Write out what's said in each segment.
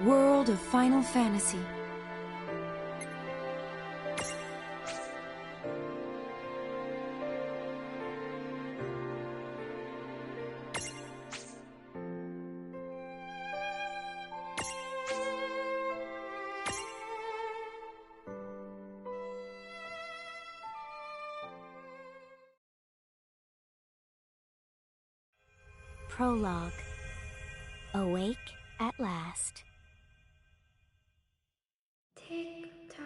World of Final Fantasy. Prologue. Awake at last. Tick tock,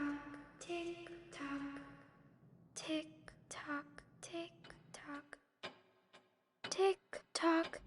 tick tock, tick tock, tick tock, tick tock.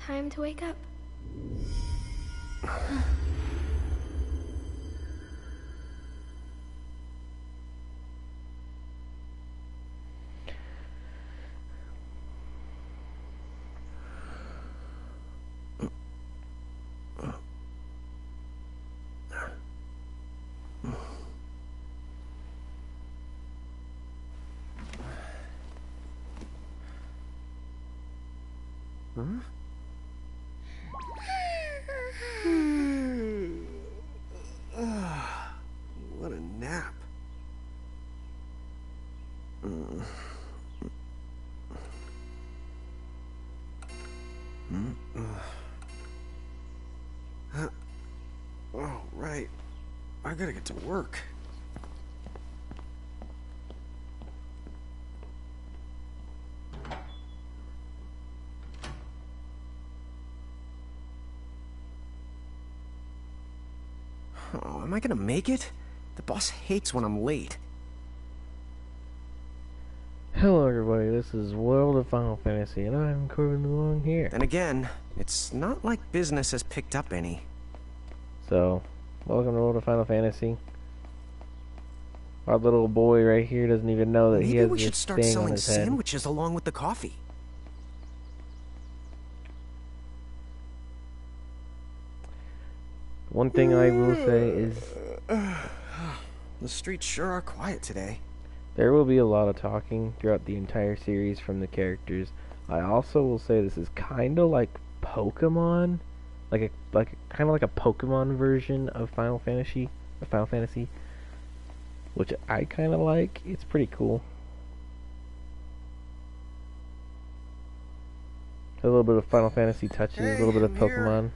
Time to wake up. Huh? What a nap. Oh, right. I gotta get to work. Oh, am I gonna make it? The boss hates when I'm late. Hello everybody, this is World of Final Fantasy, and I'm Corbin Long here. And again, it's not like business has picked up any. So, welcome to World of Final Fantasy. Our little boy right here doesn't even know that he has Maybe we should this start thing on selling his head. sandwiches along with the coffee. One thing I will say is The streets sure are quiet today. there will be a lot of talking throughout the entire series from the characters. I also will say this is kind of like Pokemon, kind of like a Pokemon version of Final Fantasy. which I kind of like. It's pretty cool. A little bit of Final Fantasy touches, a little bit of Pokemon.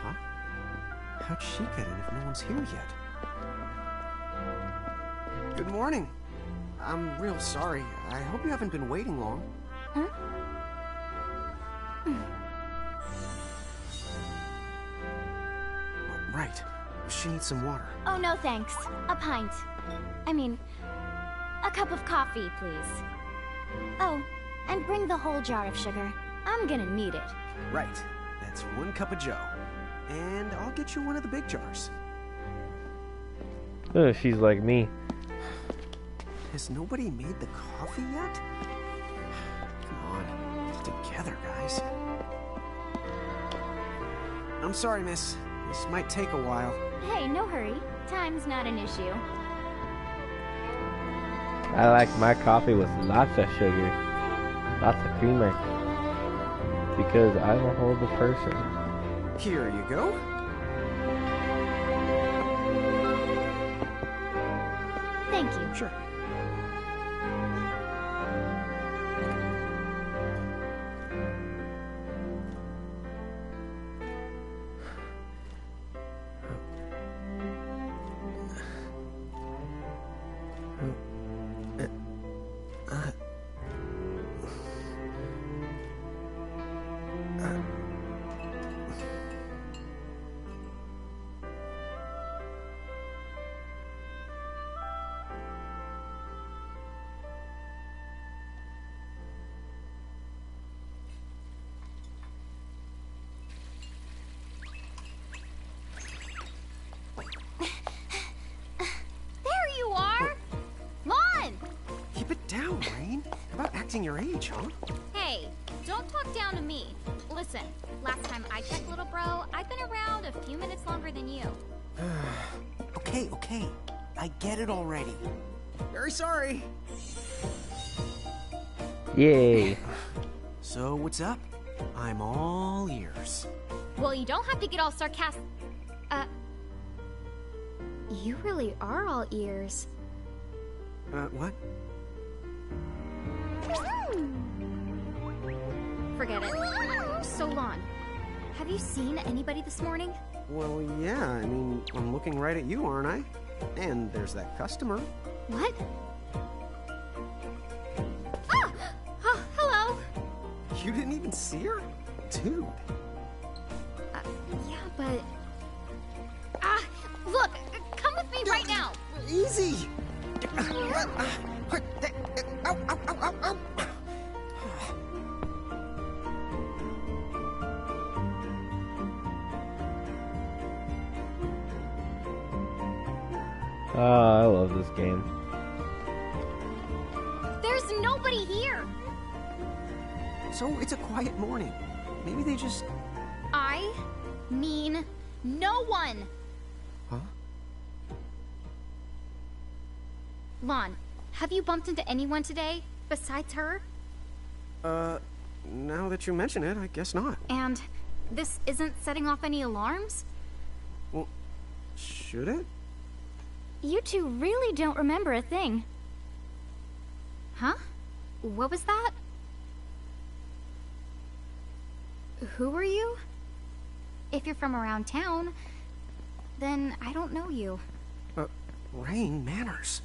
Huh? How'd she get in if no one's here yet? Good morning. I'm real sorry. I hope you haven't been waiting long. Huh? Right. She needs some water. Oh, no thanks. A pint. I mean, a cup of coffee, please. Oh, and bring the whole jar of sugar. I'm gonna need it. Right. That's 1 cup of Joe. And I'll get you one of the big jars. Oh, she's like me. Has nobody made the coffee yet? Come on, get together, guys. I'm sorry, miss. This might take a while. Hey, no hurry. Time's not an issue. I like my coffee with lots of sugar, lots of creamer, because I'm a horrible person. Here you go. Thank you. Sure. There you are! Lon! Keep it down, Rain. How about acting your age, huh? Hey, don't talk down to me. Listen, last time I checked, little bro, I've been around a few minutes longer than you. Okay. I get it already. Very sorry. Yay! So, what's up? I'm all ears. Well, you don't have to get all sarcastic. You really are all ears. What? Forget it. So, Lon, have you seen anybody this morning? Well, yeah, I mean, I'm looking right at you, aren't I? And there's that customer. What? Ah! Oh, hello! You didn't even see her? Dude. Yeah, but... Look! Come with me right now! Easy! Ow, ow, ow, ow, ow. Ah, I love this game. There's nobody here! So, it's a quiet morning. Maybe they just... I mean no one! Huh? Lon, have you bumped into anyone today besides her? Now that you mention it, I guess not. And this isn't setting off any alarms? Well, should it? You two really don't remember a thing. Huh? What was that? Who are you? If you're from around town, then I don't know you. Rain, manners.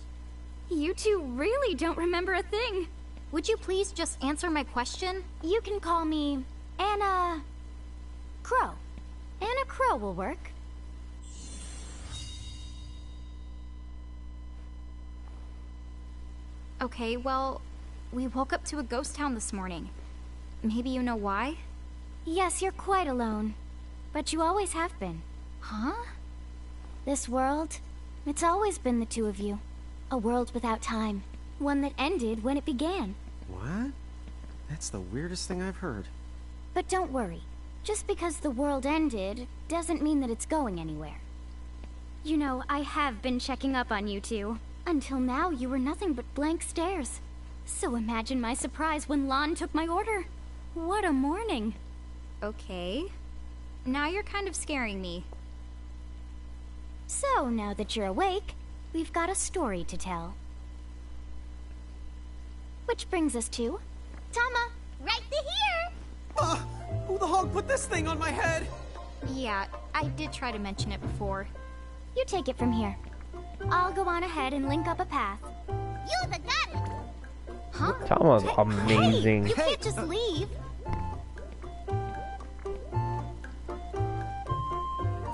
You two really don't remember a thing. Would you please just answer my question? You can call me Anna Crow. Anna Crow will work. Okay, well, we woke up to a ghost town this morning. Maybe you know why? Yes, you're quite alone. But you always have been. Huh? This world, it's always been the two of you. A world without time. One that ended when it began. What? That's the weirdest thing I've heard. But don't worry. Just because the world ended doesn't mean that it's going anywhere. You know, I have been checking up on you two. Until now, you were nothing but blank stares. So imagine my surprise when Lon took my order. What a morning. Okay. Now you're kind of scaring me. So, now that you're awake, we've got a story to tell. Which brings us to... Tama, right here! Who the hog put this thing on my head? Yeah, I did try to mention it before. You take it from here. I'll go on ahead and link up a path. You the got it! Huh? Tama's amazing. Hey, you can't just leave.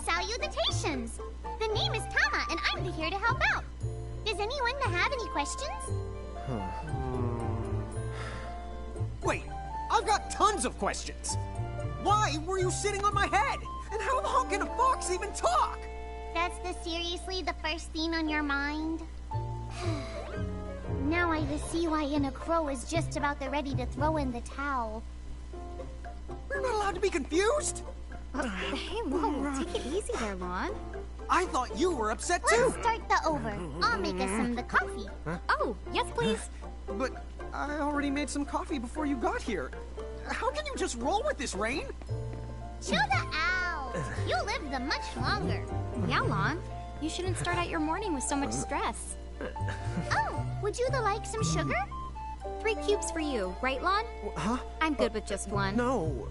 Salutations! The name is Tama, and I'm here to help out. Does anyone have any questions? Wait, I've got tons of questions. Why were you sitting on my head? And how the hell can a fox even talk? That's seriously the first thing on your mind? Now I see why Inna Crow is just about ready to throw in the towel. We're not allowed to be confused? Hey, whoa, take it easy there, Lon. I thought you were upset too. Let's start the over. I'll make us some the coffee. Huh? Oh, yes, please. But I already made some coffee before you got here. How can you just roll with this, Rain? Chill the owl. You lived the much longer. Yeah, Lon. You shouldn't start out your morning with so much stress. Oh, would you like some sugar? 3 cubes for you, right, Lon? Huh? I'm good with just one. No.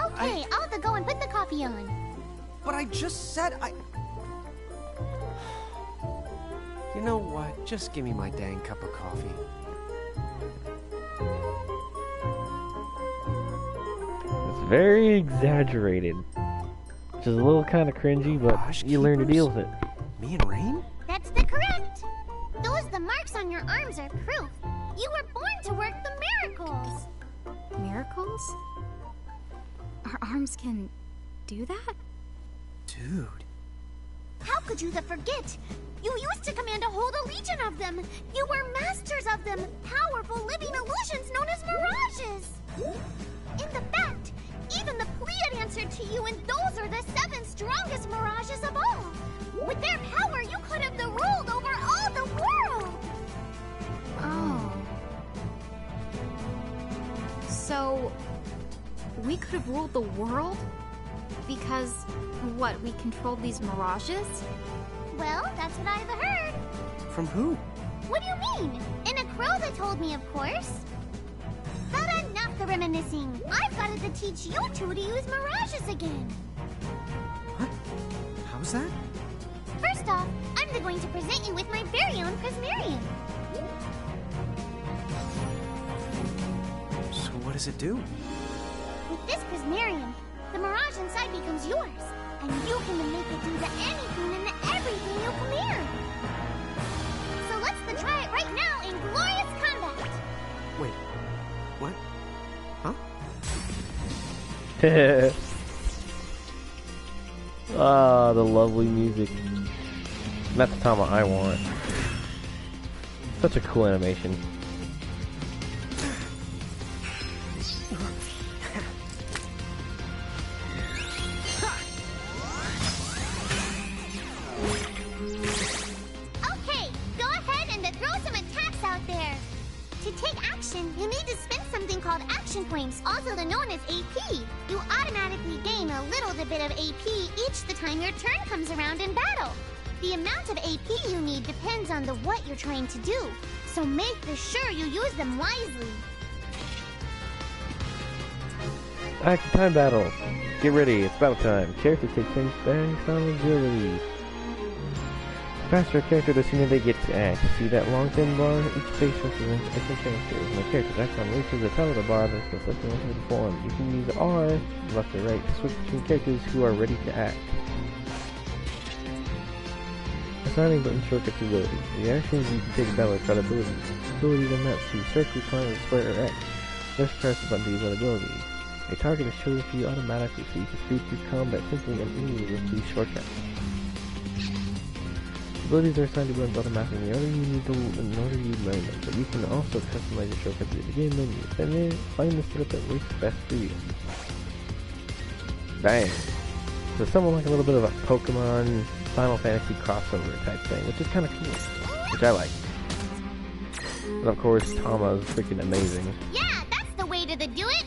Okay, I'll go and put the coffee on. But I just said I... You know what? Just give me my dang cup of coffee. It's very exaggerated. Which is a little kind of cringy, but Gosh, you learn to keepers? deal with it. Me and Rain? That's the correct. The marks on your arms are proof. You were born to work the miracles. Miracles? Our arms can do that? Dude. How could you forget? You used to command a whole legion of them. You were masters of them, powerful living illusions known as mirages. In the fact, even the Pleiad answered to you, and those are the 7 strongest mirages of all. With their power, you could have ruled over all the world. Oh. So, we could have ruled the world? Because, what, we controlled these mirages? Well, that's what I've heard. From who? What do you mean? In a crow that told me, of course. But enough the reminiscing. I've got to teach you two to use mirages again. What? How's that? First off, I'm going to present you with my very own Prismarium. So what does it do? With this Prismarium, the mirage inside becomes yours, and you can make it do anything and everything you command. So let's try it right now in glorious combat. Wait. What? Huh? Ah, the lovely music. That's the Tama I want. Such a cool animation. Okay, go ahead and throw some attacks out there. To take action, you need to spend something called action points, also known as AP. You automatically gain a little bit of AP each the time your turn comes around in battle. The amount of AP you need depends on what you're trying to do, so make sure you use them wisely. Active time battle. Get ready, it's battle time. Characters take turns based on agility. The faster a character, the sooner they get to act. See that long thin bar? Each space represents a different character. When a character acts on reaches the top of the bar, that's the selected one to perform. You can use R, left or right, to switch between characters who are ready to act. Assigning button shortcuts abilities. The actions you can take in battle are called abilities. Abilities are mapped to circle, triangle, square, or X. Just press the button to use that ability. A target is chosen for you automatically, so you can speed through combat simply and easily with these shortcuts. Abilities are assigned to buttons automatically in order you learn them, but you can also customize your shortcuts in the game menu. Then find the setup that works best for you. Bang! So somewhat like a little bit of a Pokemon Final Fantasy crossover type thing, which is kind of cool, which I like. And of course, Tama is freaking amazing. Yeah, that's the way to do it.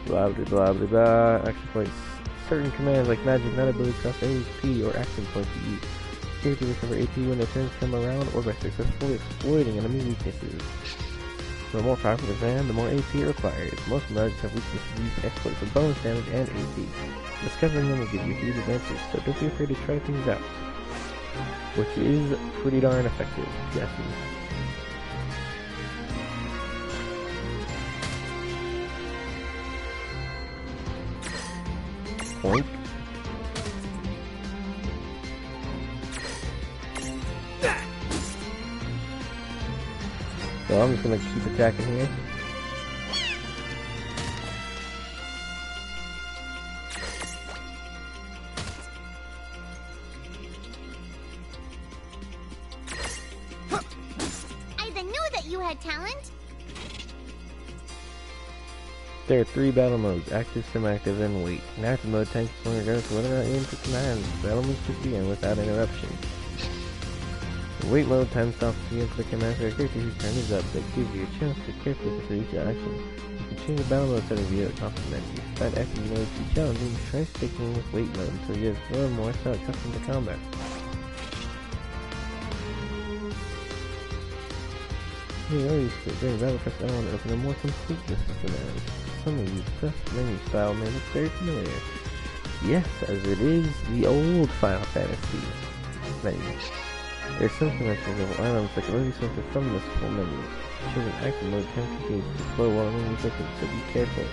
Blah blah blah blah blah. Action points certain commands like magic, not ability cost, AP, or action points to use. Characters recover AP when their turns come around or by successfully exploiting enemy weaknesses. The more powerful the command, the more AP it requires. Most Mirages have weaknesses to use exploits for bonus damage and AP. Discovering them will give you huge advantages, so don't be afraid to try things out. Which is pretty darn effective, yes. Point. So I'm just gonna keep attacking here. I knew that you had talent. There are 3 battle modes, active, semi-active, and wait. In active mode, tanks will regardless of whether or not you input commands. Battle moves should begin without interruption. In wait mode, time stops to input the command for a character whose turn is up. That gives you a chance to carefully consider each action. You can change the battle mode setting via the complement. If you find active mode too challenging, try sticking with wait mode until you have learned more so accustomed to combat. You already split during battle press L to open a more complete list of commands. Some of these press menu style may look very familiar. Yes, as it is the old Final Fantasy menu. There's some conventions of items that can only center from this full menu. Choosing active mode can continue to flow while only clicking, so be careful.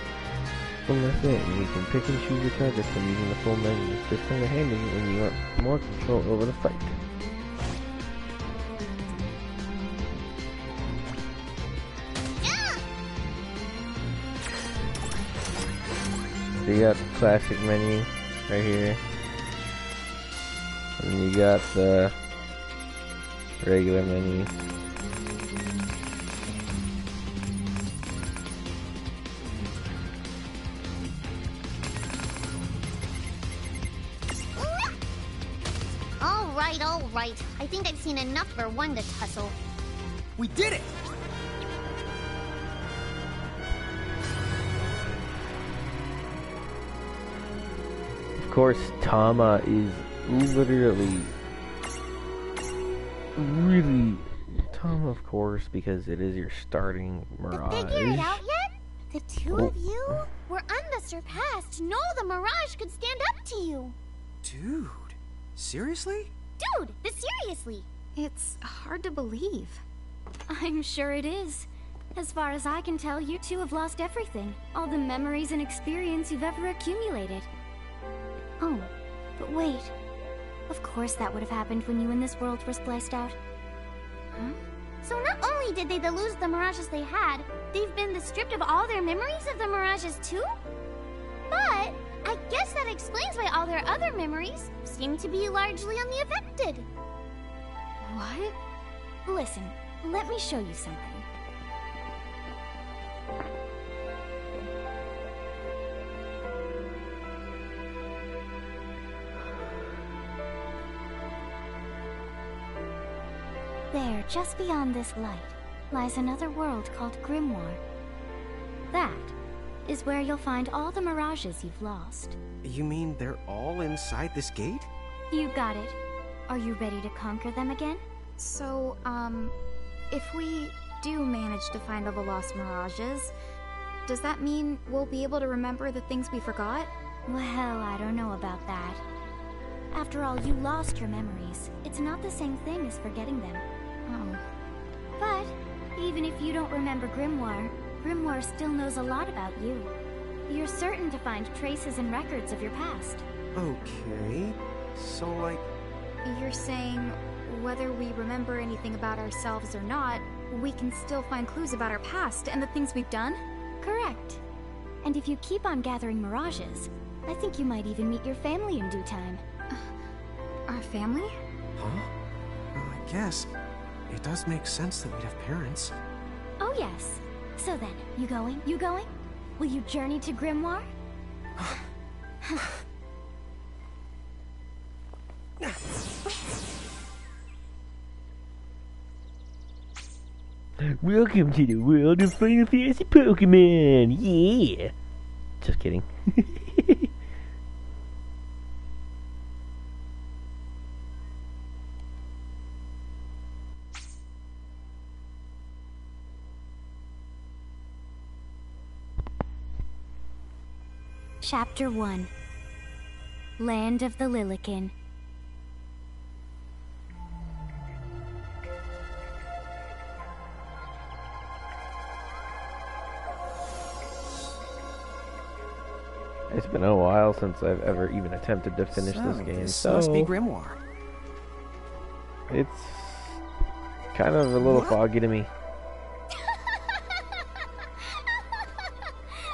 One last thing, you can pick and choose your targets when using the full menu. This comes in handy when you want more control over the fight. So you got the classic menu right here, and then you got the regular menu. All right. I think I've seen enough for one to tussle. We did it! Of course, Tama is literally really Tama, of course, because it is your starting Mirage. Figure it out yet? The two of you were unsurpassed. No, the Mirage could stand up to you. Dude, seriously? Dude, seriously. It's hard to believe. I'm sure it is. As far as I can tell, you two have lost everything. All the memories and experience you've ever accumulated. Oh, but wait. Of course that would have happened when you and this world were spliced out. Huh? So not only did they lose the Mirages they had, they've been stripped of all their memories of the Mirages too? But I guess that explains why all their other memories seem to be largely unaffected. What? Listen, let me show you something. There, just beyond this light, lies another world called Grimoire. That is where you'll find all the Mirages you've lost. You mean they're all inside this gate? You got it. Are you ready to conquer them again? So, if we do manage to find all the lost Mirages, does that mean we'll be able to remember the things we forgot? Well, I don't know about that. After all, you lost your memories. It's not the same thing as forgetting them. Oh. But even if you don't remember Grimoire, Grimoire still knows a lot about you. You're certain to find traces and records of your past. Okay, so like... You're saying whether we remember anything about ourselves or not, we can still find clues about our past and the things we've done? Correct. And if you keep on gathering Mirages, I think you might even meet your family in due time. Our family? Huh? Well, I guess. It does make sense that we'd have parents. Oh yes. So then, you going? You going? Will you journey to Grimoire? Welcome to the world of Final Fantasy Pokemon! Yeah! Just kidding. Chapter 1. Land of the Lilikin. It's been a while since I've ever even attempted to finish this game, This must be Grimoire. it's kind of a little foggy to me.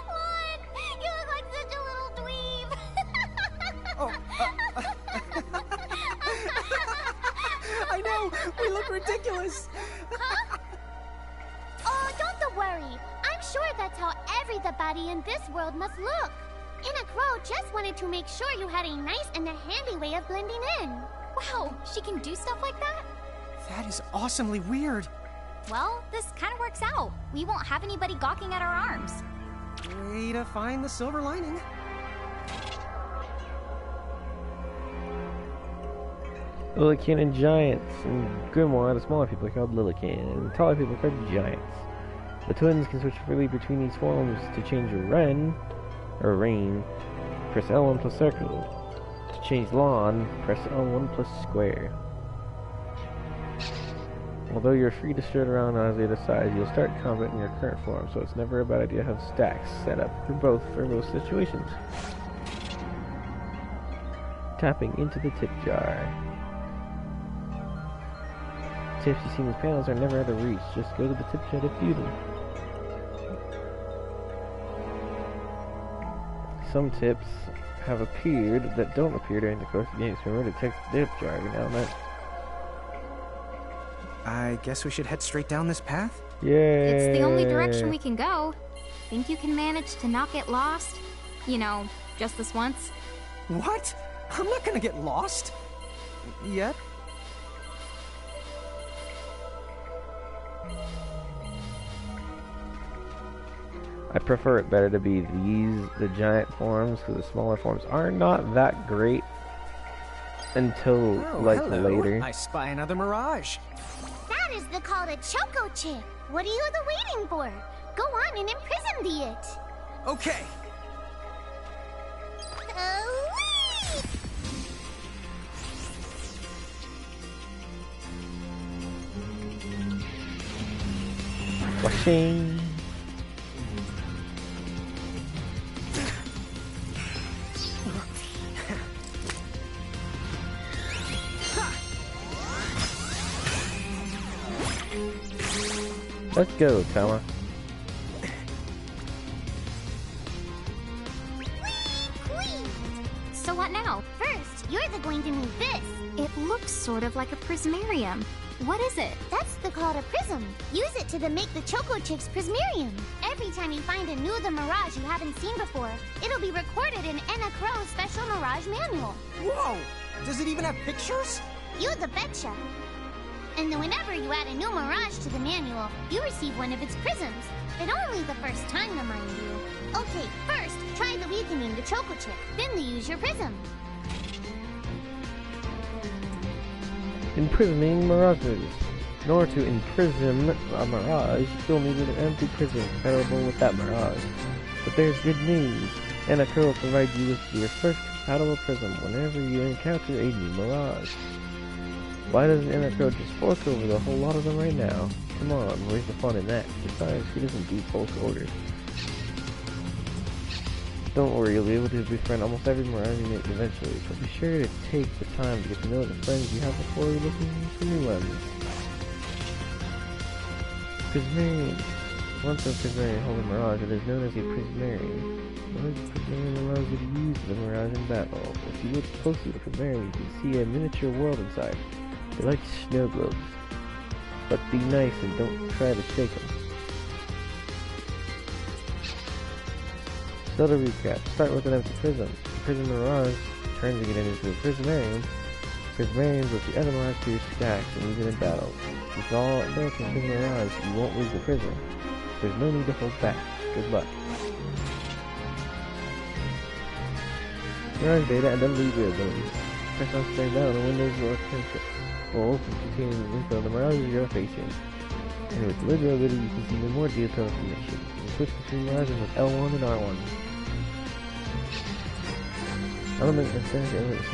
Lon, you look like such a little dweeb. Oh, I know! We look ridiculous! Oh, don't worry. I'm sure that's how everybody in this world must look. Anna Crow just wanted to make sure you had a nice and a handy way of blending in. Wow, she can do stuff like that? That is awesomely weird. Well, this kind of works out. We won't have anybody gawking at our arms. Way to find the silver lining. Lilikin and Giants. In Grimoire, the smaller people are called Lilikin, and the taller people are called Giants. The twins can switch freely between these forms. To change Rain, press L1 plus circle. To change Lawn, press L1 plus square. Although you're free to strut around as they decide, you'll start combat in your current form, so it's never a bad idea to have stacks set up for both situations. Tapping into the tip jar. Tips you see in these panels are never out of reach. Just go to the tip jar to view them. Some tips have appeared that don't appear during the course of the game, so remember to check the tip jar every now and then. I guess we should head straight down this path? Yay! It's the only direction we can go. Think you can manage to not get lost? You know, just this once? What? I'm not gonna get lost. Yet? I prefer it better to be the giant forms, because the smaller forms are not that great until, hello. later. I spy another mirage. That is called a Choco Chip. What are you waiting for? Go on and imprison the it. Okay. Washing. Let's go, Tama. So what now? First, you're going to need this. It looks sort of like a prismarium. What is it? That's called a prism. Use it to make the Choco Chips Prismarium. Every time you find a new Mirage you haven't seen before, it'll be recorded in Anna Crow's special Mirage manual. Whoa! Does it even have pictures? You the betcha. And whenever you add a new Mirage to the manual, you receive one of its prisms. But only the first time, mind you. Okay, first, try the weakening the Choco Chip. Then use your prism. Imprisoning mirages. In order to imprison a mirage, you'll need an empty prism compatible with that mirage. But there's good news. Anna Crow will provide you with your first compatible prism whenever you encounter a new mirage. Why doesn't Anna Crow just fork over the whole lot of them right now? Come on, where's the fun in that? Besides, she doesn't do bulk orders. Don't worry, you'll be able to befriend almost every mirage you meet eventually, but be sure to take the time to get to know the friends you have before you're looking for new ones. Prismarium. Once a Prismarium holds a mirage, it is known as a Prismarium. Large Prismarium allows you to use the mirage in battle. If you look closely at the Prismarium, you can see a miniature world inside. They're like snow globes. But be nice and don't try to shake them. So to recap, start with an empty prism. The prism mirage turns again into a prismarium. Prismariums let the other mirage to your stacks and use it in battle. If you all built in prism mirage, you won't lose the prism. There's no need to hold back. Good luck. Mirage data and then leave your abilities. Press on stay down the windows or will open containing the info of the mirages you're facing. And with the Libra ability, you can see even more detailed information. You can switch between mirages with L1 and R1. Element and static elements.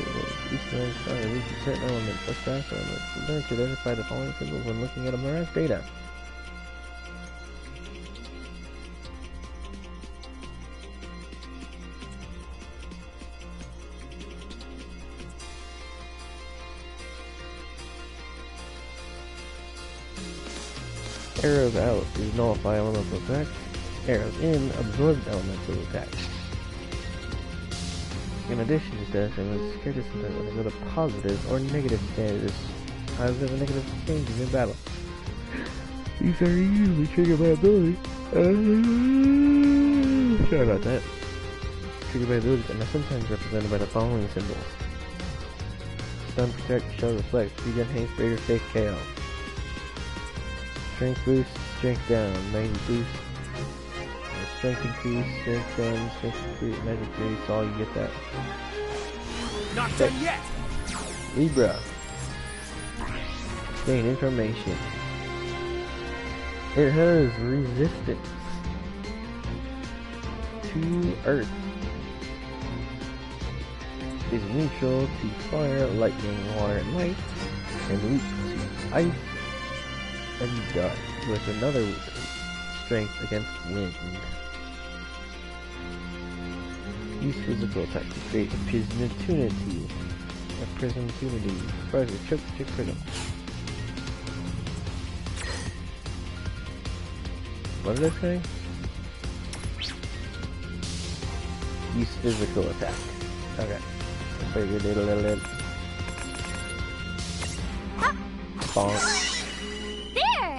Each element is trying to reach a certain element. Plus fast elements. Learn to identify the following symbols when looking at a Mirage data. Arrows out is nullify elemental attacks. Arrows in absorb elemental attacks. In addition to status elements, characters sometimes undergo the positive or negative status. Positive or negative changes in battle. These are usually triggered by ability. Sorry about that. Triggered by abilities and are sometimes represented by the following symbols. Stun, protect, show, reflect, regen, haste, greater safe, KO. Strength boost, strength down, magic boost, strength increase, strength down, strength increase, magic increase, all you get that. Not done yet! Libra. Gain information. It has resistance to earth. Is neutral to fire, lightning, water, and light, and weak to ice and dart, with another strength against wind. Use physical attack to create a prismatunity. A prismatunity. Surprise with choke prism. What did I say? Use physical attack. Okay. Bonk.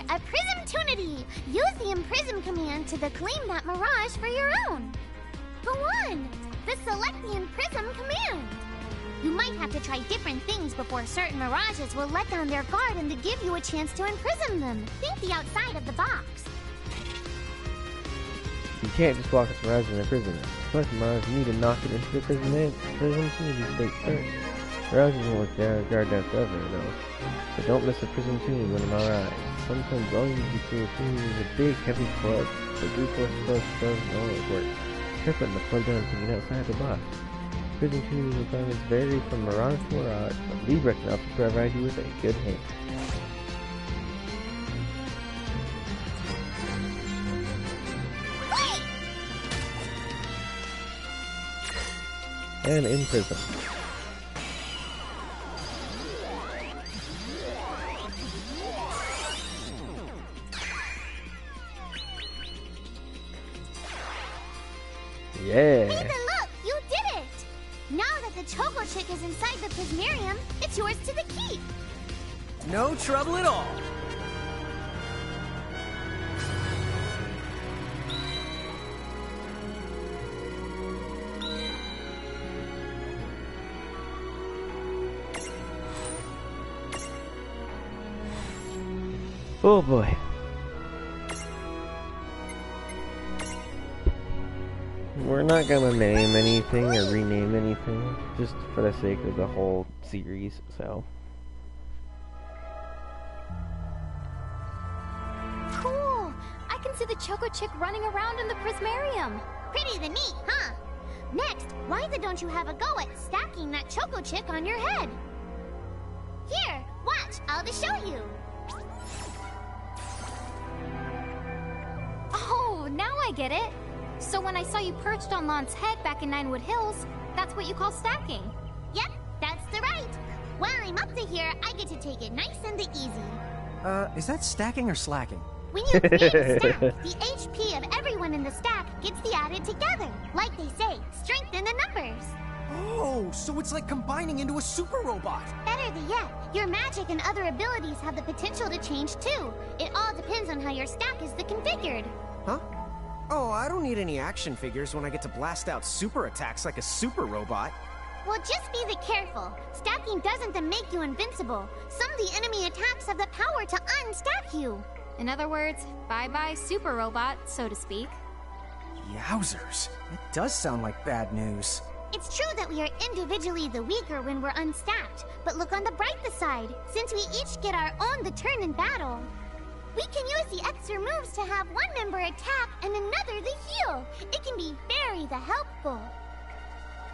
A Prismtunity! Use the Imprism command to claim that Mirage for your own. Go on! The Select the Imprism command! You might have to try different things before certain Mirages will let down their guard and to give you a chance to imprison them. Think the outside of the box. You can't just walk a Mirage and imprison it. Plus, Mirage need to knock it into the Prismtunity state first. Mirages won't let their guard down forever, though. So don't miss a Prismtunity when Mirage. Sometimes all you need to do is a big, heavy club. The brute force club doesn't always work. Try putting the club down and thinking outside the box. Prismtunity requirements vary from Mirage to Mirage, but Libra can often provide you with a good hint. And imprison. Yeah. Nathan, look! You did it! Now that the Choco Chick is inside the Prismarium, it's yours to the keep. No trouble at all. Oh boy. We're not gonna name anything or rename anything, just for the sake of the whole series, so. Cool! I can see the Choco Chick running around in the Prismarium. Pretty the neat, huh? Next, why don't you have a go at stacking that Choco Chick on your head? Here, watch, I'll just show you. Oh, now I get it. So when I saw you perched on Lon's head back in Ninewood Hills, that's what you call stacking. Yep, that's the right. While I'm up to here, I get to take it nice and easy. Is that stacking or slacking? When you play the stack, the HP of everyone in the stack gets added together. Like they say, strengthen the numbers. Oh, so it's like combining into a super robot. Better yet, your magic and other abilities have the potential to change too. It all depends on how your stack is configured. Huh? Oh, I don't need any action figures when I get to blast out super attacks like a super robot. Well, just be careful. Stacking doesn't make you invincible. Some of the enemy attacks have the power to unstack you. In other words, bye-bye super robot, so to speak. Yowzers. It does sound like bad news. It's true that we are individually the weaker when we're unstacked, but look on the brighter side. Since we each get our own turn in battle, we can use the extra moves to have one member attack and another heal. It can be very helpful.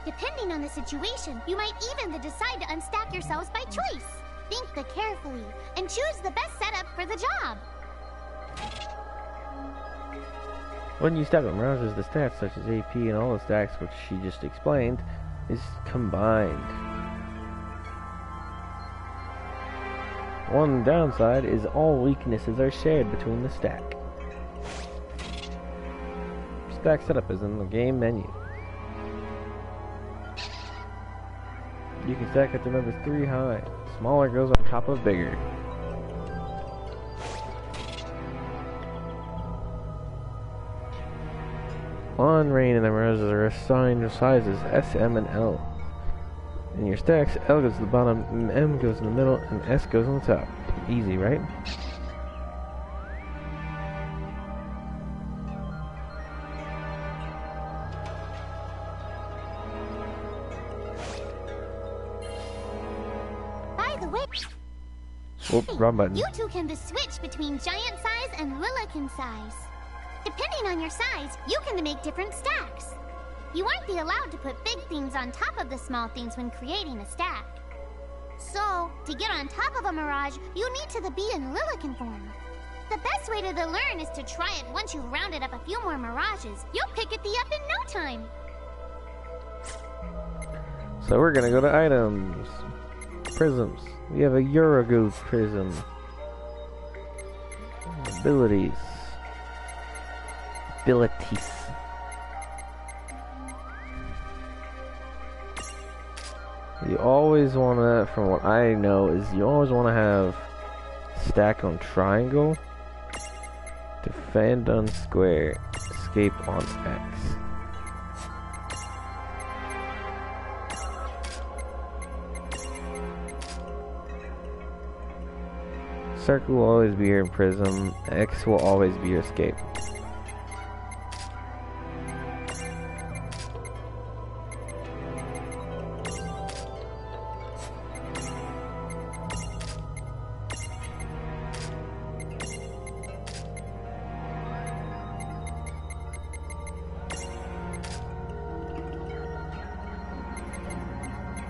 Depending on the situation, you might even decide to unstack yourselves by choice. Think carefully and choose the best setup for the job. When you stack up mirages, the stats such as AP and all the stacks which she just explained is combined. One downside is all weaknesses are shared between the stack. Stack setup is in the game menu. You can stack up to number 3 high. Smaller goes on top of bigger. On rain and the mirages are assigned sizes S, M, and L. In your stacks, L goes to the bottom, M goes in the middle, and S goes on the top. Easy, right? By the way, Whoop, wrong button. you two can switch between giant size and Lilican size. Depending on your size, you can make different stacks. You aren't allowed to put big things on top of the small things when creating a stack. So, to get on top of a mirage, you need to be in Lilican form. The best way to learn is to try it once you've rounded up a few more mirages. You'll pick it up in no time. So we're gonna go to items. Prisms. We have a Eurogoo prism. Abilities. You always want to, from what I know, is you always want to have stack on triangle, defend on square, escape on X. Circle will always be your prism, X will always be your escape.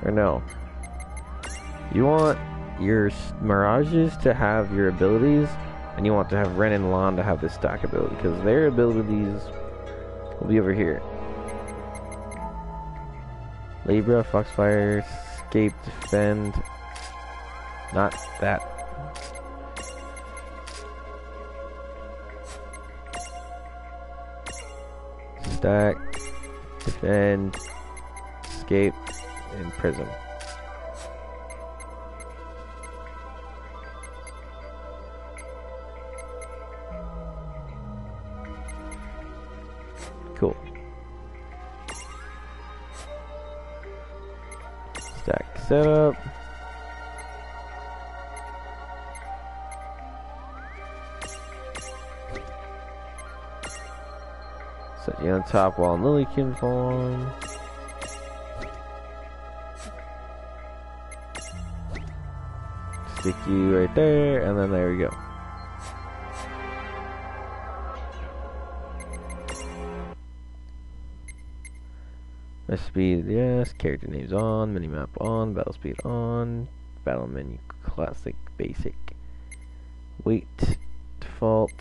Or no. You want your mirages to have your abilities, and you want to have Ren and Lan to have this stack ability, because their abilities will be over here. Libra, Foxfire, Escape, Defend. Not that. Stack, Defend, Escape, and Prism. Cool. Stack setup. Set you on top while in Lilican form. Stick you right there, and then there we go. Speed, yes. Character names on. Minimap on. Battle speed on. Battle menu classic basic. Weight default.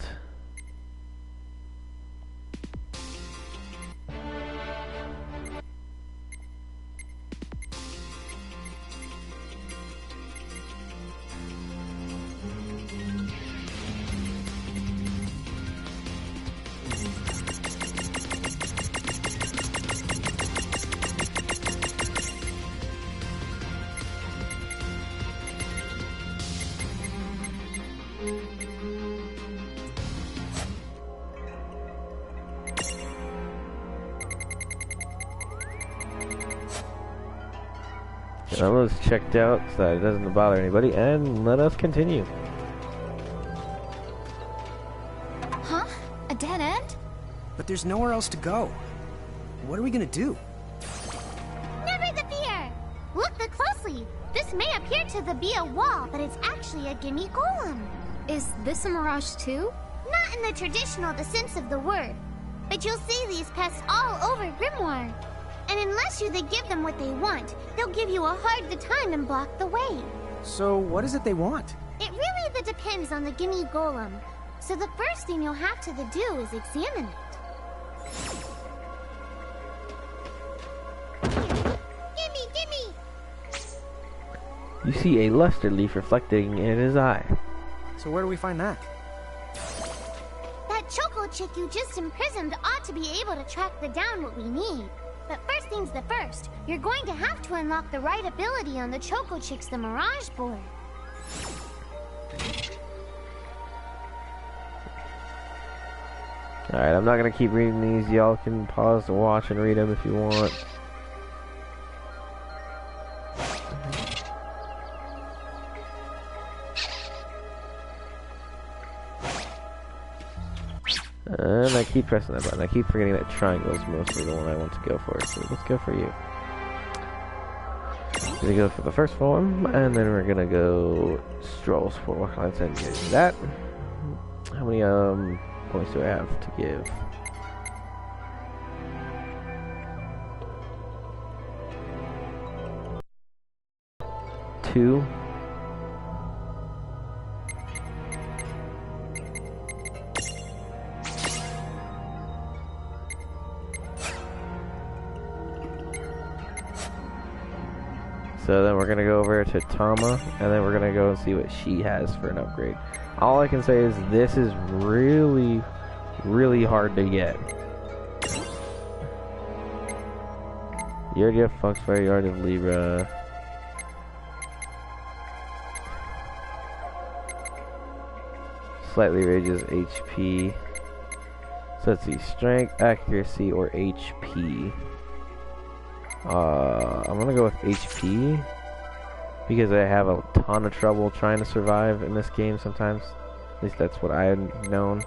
Now let's checked out so that it doesn't bother anybody, and let us continue. Huh? A dead end? But there's nowhere else to go. What are we gonna do? Never the fear! Look closely. This may appear to be a wall, but it's actually a gimme golem. Is this a mirage too? Not in the traditional sense of the word, but you'll see these pests all over Grimoire. And And unless they give them what they want, they'll give you a hard time and block the way. So what is it they want? It really depends on the Gimme Golem. So the first thing you'll have to do is examine it. Gimme! You see a luster leaf reflecting in his eye. So where do we find that? That Choco Chick you just imprisoned ought to be able to track down what we need. But first things the first, you're going to have to unlock the right ability on the Choco Chick's the Mirage board. Alright, I'm not gonna keep reading these. Y'all can pause to watch and read them if you want. And I keep pressing that button. I keep forgetting that triangle is mostly the one I want to go for. So let's go for you. We're gonna go for the first form, and then we're gonna go Strolls for. Let's end that. How many points do I have to give? Two. So then we're gonna go over to Tama, and then we're gonna go and see what she has for an upgrade. All I can say is this is really, really hard to get. You already have Foxfire, you already have Libra. Slightly raises HP. So let's see, strength, accuracy, or HP. I'm gonna go with HP because I have a ton of trouble trying to survive in this game sometimes. At least that's what I had known.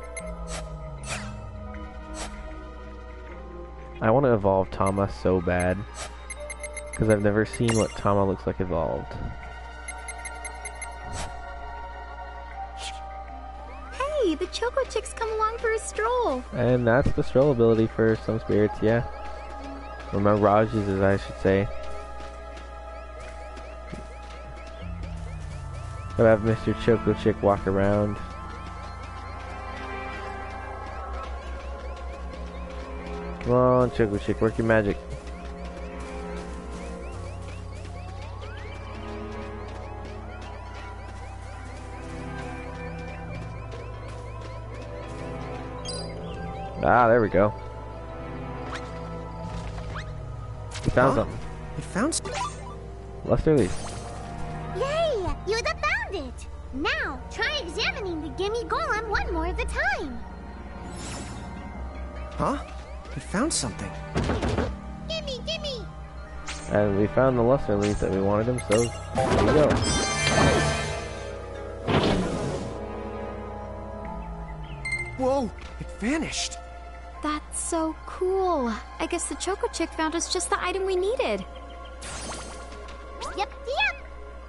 I want to evolve Tama so bad because I've never seen what Tama looks like evolved. Hey, the Choco Chick's come along for a stroll. And that's the stroll ability for some spirits, yeah. Or mirages, as I should say. Gotta have Mr. Choco Chick walk around. Come on, Choco Chick, work your magic. Ah, there we go. You found something. You found something? Luster Leaf. Yay! You found it! Now, try examining the Gimme Golem one more at a time. Huh? You found something. Gimme! And we found the Luster Leaf that we wanted him, so there you go. Whoa! It vanished! That's so cool. I guess the Choco Chick found us just the item we needed. Yep.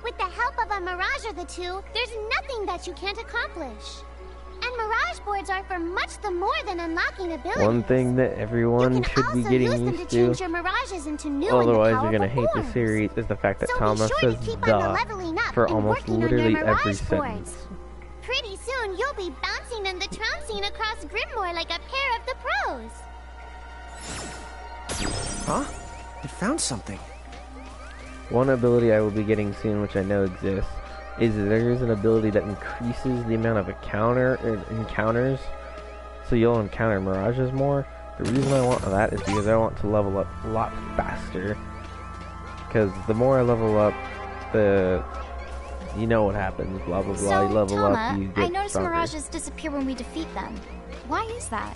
With the help of a Mirage or the two, there's nothing that you can't accomplish. And Mirage boards are for much the more than unlocking abilities. One thing that everyone should be getting used to, change your Mirages into new otherwise and you're gonna hate the forms. series, is the fact that So Tama sure says to keep "duh" on the leveling up for and almost working on your literally every Mirage sentence. boards. Pretty soon you'll be bouncing and the trouncing across Grimoire like a pair of the pros. Huh? You found something. One ability I will be getting soon, which I know exists, is there is an ability that increases the amount of encounters, so you'll encounter mirages more. The reason I want that is because I want to level up a lot faster. Because the more I level up, you know what happens. Blah blah blah. So, you level Tama, up, you get I noticed stronger. Mirages disappear when we defeat them. Why is that?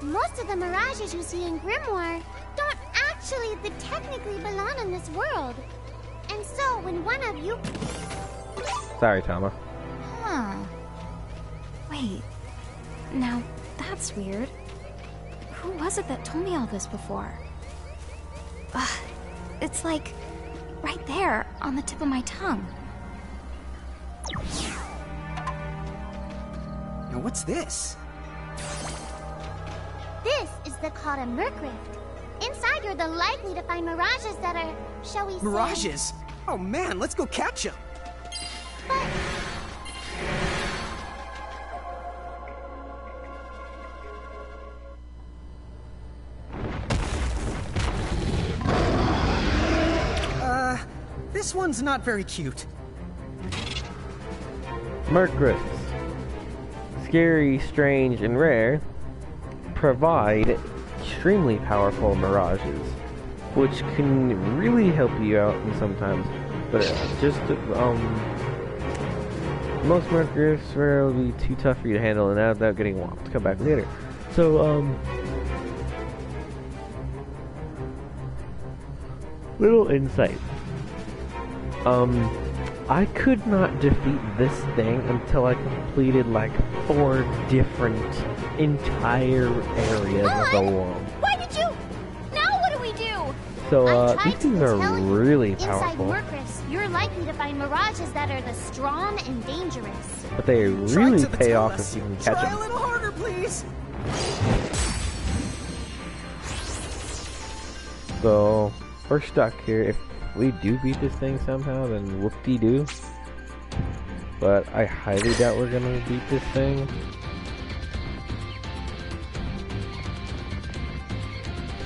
Most of the Mirages you see in Grimoire don't actually technically belong in this world. And so when one of you... Sorry, Tama. Huh. Wait. Now, that's weird. Who was it that told me all this before? It's like right there on the tip of my tongue. Now what's this? This is called a Merc Rift. Inside, you're the likely to find mirages that are, shall we say... Mirages? Oh man, let's go catch them. But... This one's not very cute. Murkrifts, scary, strange, and rare, provide extremely powerful mirages, which can really help you out sometimes. But just most Murkrifts will be too tough for you to handle, and without getting whopped. Come back later. So little insight. I could not defeat this thing until I completed like 4 different entire areas of the world. Why did you? Now what do we do? So these things are really powerful. Inside Murkrifts, you're likely to find mirages that are the strong and dangerous. But they really pay off if you can catch Try them. a little harder, please. So we're stuck here. If we do beat this thing somehow, then whoop-de-doo. But I highly doubt we're gonna beat this thing.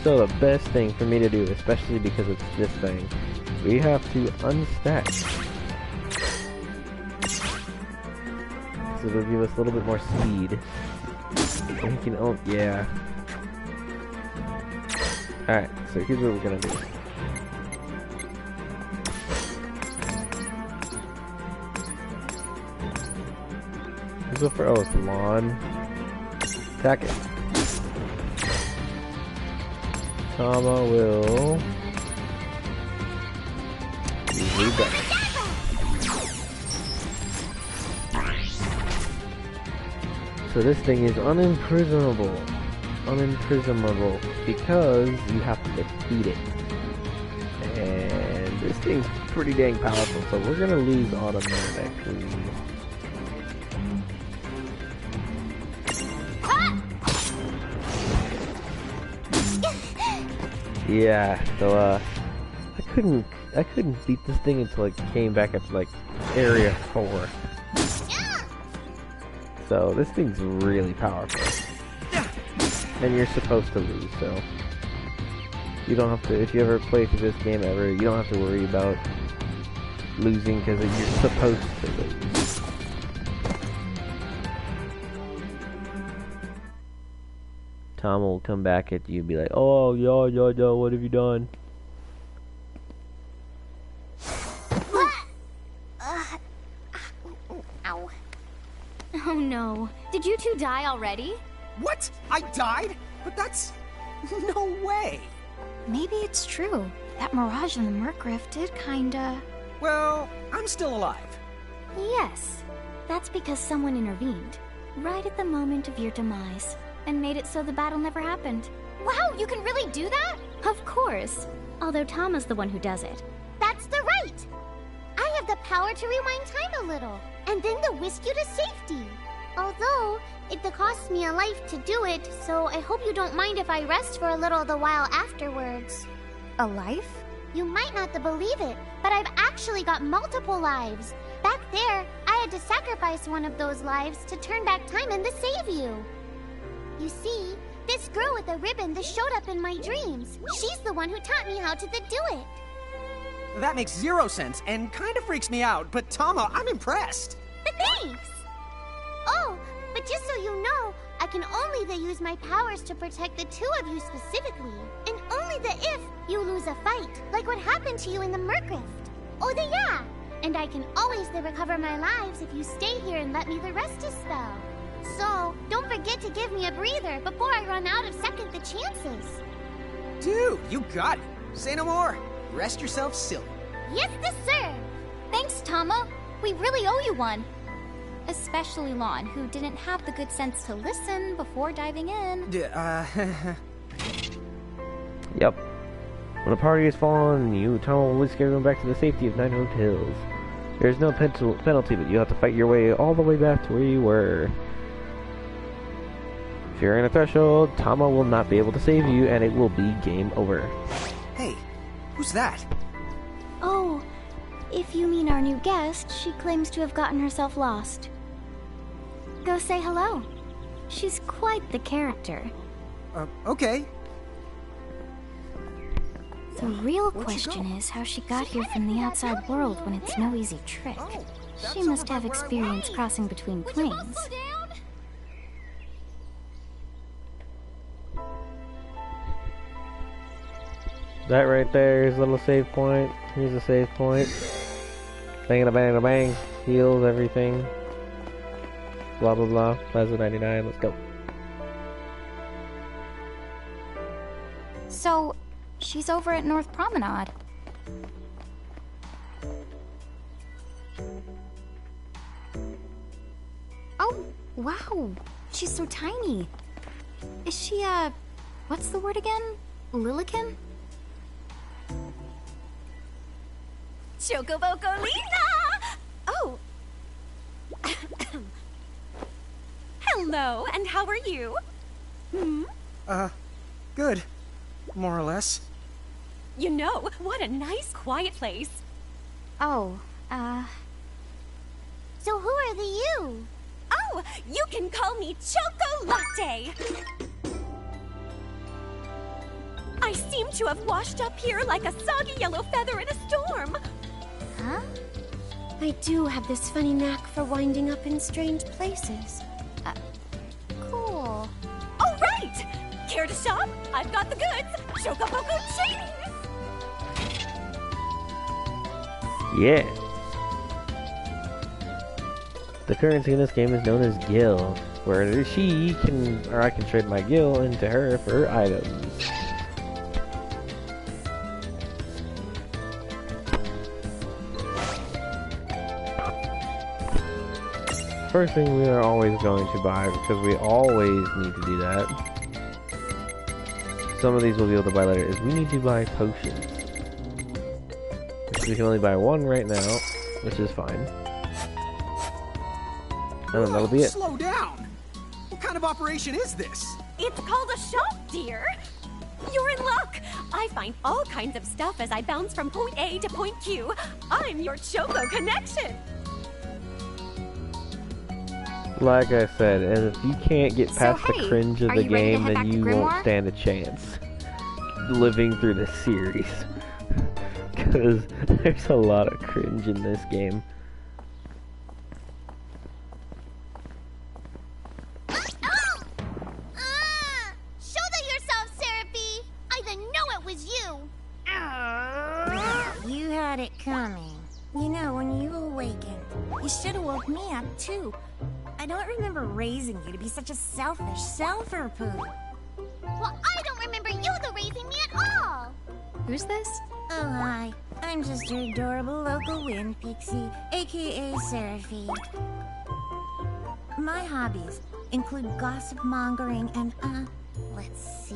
So the best thing for me to do, especially because it's this thing, we have to unstack. So it'll give us a little bit more speed. And we can own, yeah. Alright, so here's what we're gonna do. Go for it's lawn. Attack it. Tama will read that. So this thing is unimprisonable. Unimprisonable because you have to defeat it. And this thing's pretty dang powerful, so we're gonna lose automatically. Yeah, so I couldn't beat this thing until it came back up to like area 4. So this thing's really powerful. And you're supposed to lose, so you don't have to, if you ever play through this game ever, you don't have to worry about losing because you're supposed to lose. Tom will come back at you and be like, oh, yeah, what have you done? Ow. Oh no. Did you two die already? What? I died? But that's... no way. Maybe it's true. That mirage in the Murkrift did kinda... Well, I'm still alive. Yes. That's because someone intervened. Right at the moment of your demise. And made it so the battle never happened. Wow, you can really do that? Of course. Although Tama's the one who does it. That's the right. I have the power to rewind time a little, and then to whisk you to safety. Although, it costs me a life to do it, so I hope you don't mind if I rest for a little the while afterwards. A life? You might not believe it, but I've actually got multiple lives. Back there, I had to sacrifice one of those lives to turn back time and to save you. You see, this girl with the ribbon that showed up in my dreams, she's the one who taught me how to do it. That makes 0 sense and kind of freaks me out, but Tama, I'm impressed. Thanks! Oh, but just so you know, I can only use my powers to protect the 2 of you specifically, and only if you lose a fight, like what happened to you in the Murkrift. Oh, yeah! And I can always recover my lives if you stay here and let me rest a spell. So, don't forget to give me a breather before I run out of second the chances. Dude, you got it. Say no more. Rest yourself silly. Yes, sir. Thanks, Tama. We really owe you one. Especially Lon, who didn't have the good sense to listen before diving in. Yep. When a party has fallen, you, Tama, will whisk everyone back to the safety of Night Hills. There's no penalty, but you have to fight your way all the way back to where you were. If you're in a threshold, Tama will not be able to save you, and it will be game over. Hey, who's that? Oh, if you mean our new guest, she claims to have gotten herself lost. Go say hello. She's quite the character. Okay. The real Where'd she question go? is how she got here from the outside world when it's no easy trick. Oh, that's She must over have by where I experience was. crossing between Would you both planes. slow down? That right there is a little save point. Here's a save point. Bang, bang, bang. Heals everything. Blah, blah, blah. Plaza 99. Let's go. So, she's over at North Promenade. Oh, wow. She's so tiny. Is she, what's the word again? Lilican? Chocobocolina! Oh. Hello, and how are you? Good. More or less. You know, what a nice, quiet place. Oh, So who are the you? Oh, you can call me Choco Latte. I seem to have washed up here like a soggy yellow feather in a storm. Huh? I do have this funny knack for winding up in strange places. cool. All right! Care to shop? I've got the goods. Chocoboco chains! Yeah. The currency in this game is known as Gil, where I can trade my Gil into her for items. First thing we are always going to buy, because we always need to do that. Some of these we'll be able to buy later, is we need to buy potions. We can only buy one right now, which is fine. And then that'll be it. Slow down! What kind of operation is this? It's called a shop, dear. You're in luck. I find all kinds of stuff as I bounce from point A to point Q. I'm your Choco connection. Like I said, and if you can't get past hey, the cringe of are the you ready to game, head back then to you Grimoire? won't stand a chance living through the series. Because there's a lot of cringe in this game. Shoulder yourself, Seraphie! I didn't know it was you! You had it coming. You know, when you awakened, you should have woke me up too. I don't remember raising you to be such a selfish self-poo. Well, I don't remember you raising me at all! Who's this? Oh, hi. I'm just your adorable local wind pixie, aka Seraphie. My hobbies include gossip mongering and, let's see.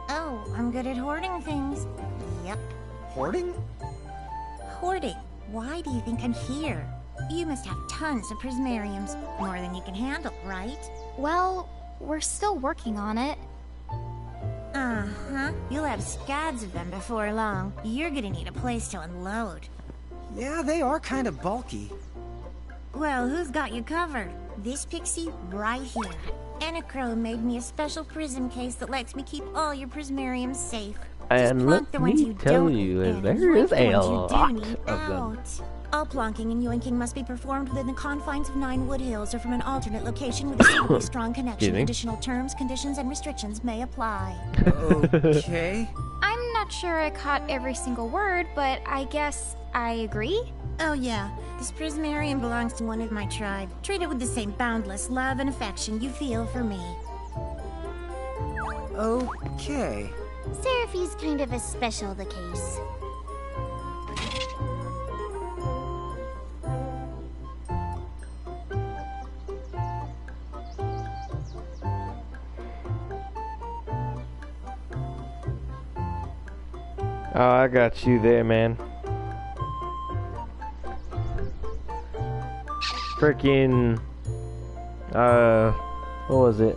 Oh, I'm good at hoarding things. Yep, Hoarding? hoarding. Why do you think I'm here? You must have tons of prismariums, more than you can handle, right? Well, we're still working on it. Uh-huh. You'll have scads of them before long. You're gonna need a place to unload. Yeah, they are kind of bulky. Well, who's got you covered? This pixie right here. Enacro made me a special prism case that lets me keep all your prismariums safe. Just And plonk let the ones me you tell don't you, eat is in, there yoink is the a ones you do lot need of them. out. All plonking and yoinking must be performed within the confines of Nine Wood Hills or from an alternate location with a suitably strong Excuse connection. me. Additional terms, conditions, and restrictions may apply. Okay. I'm not sure I caught every single word, but I guess I agree. Oh yeah, this prismarium belongs to one of my tribe. Treat it with the same boundless love and affection you feel for me. Okay. Seraphie's kind of a special the case. Oh, I got you there, man. Frickin', what was it?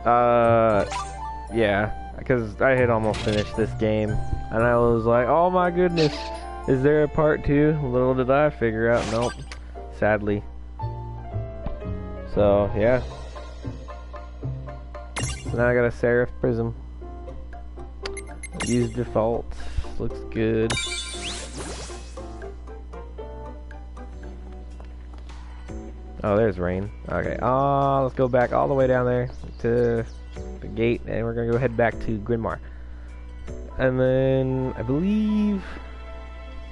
Yeah, because I had almost finished this game, and I was like, oh my goodness, is there a part 2? Little did I figure out, nope, sadly. So, yeah. So now I got a Seraph Prism. Use default, looks good. Oh, there's rain. Okay, let's go back all the way down there to the gate, and we're gonna go head back to Grinmar. And then, I believe...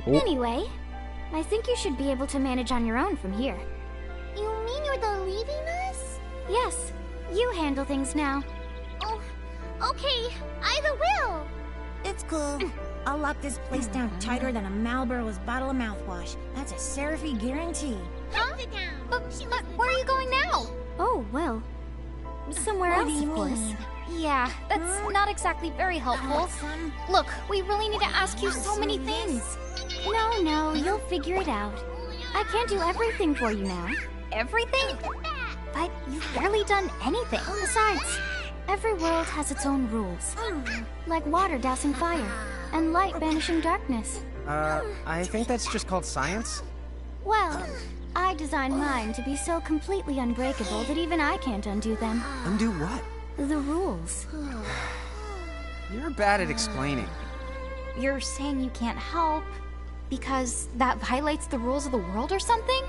Oh. Anyway, I think you should be able to manage on your own from here. You mean you're the leaving us? Yes, you handle things now. Oh, okay. Either will. It's cool. I'll lock this place down tighter than a Marlboro's bottle of mouthwash. That's a Seraphy guarantee. Huh? But where are you going now? Oh, well, somewhere What else, do you of course. mean? Yeah, that's not exactly very helpful. Look, we really need to ask you so many things. No, you'll figure it out. I can't do everything for you now. Everything? But you've barely done anything. Besides, every world has its own rules. Like water dousing fire, and light banishing darkness. I think that's just called science. Well, I designed mine to be so completely unbreakable that even I can't undo them. Undo what? The rules. You're bad at explaining. You're saying you can't help because that violates the rules of the world or something?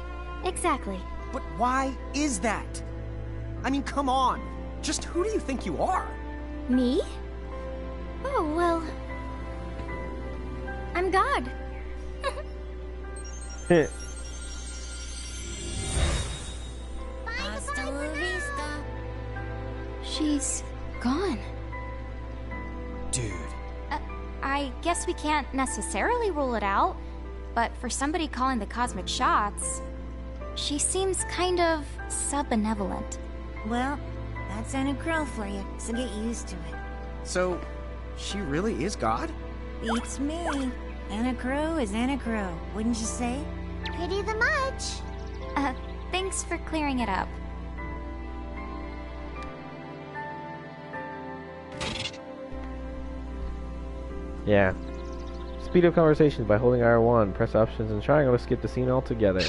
Exactly. But why is that? I mean, come on. Just who do you think you are? Me? Oh, well... I'm God. Hasta la vista. She's gone. Dude. I guess we can't necessarily rule it out, but for somebody calling the cosmic shots, she seems kind of sub-benevolent. Well, that's Anna Crow for you, so get used to it. So, she really is God? Beats me. Anna Crow is Anna Crow, wouldn't you say? Pretty the much. Thanks for clearing it up. Yeah. Speed up conversations by holding R1, press options and triangle to skip the scene altogether.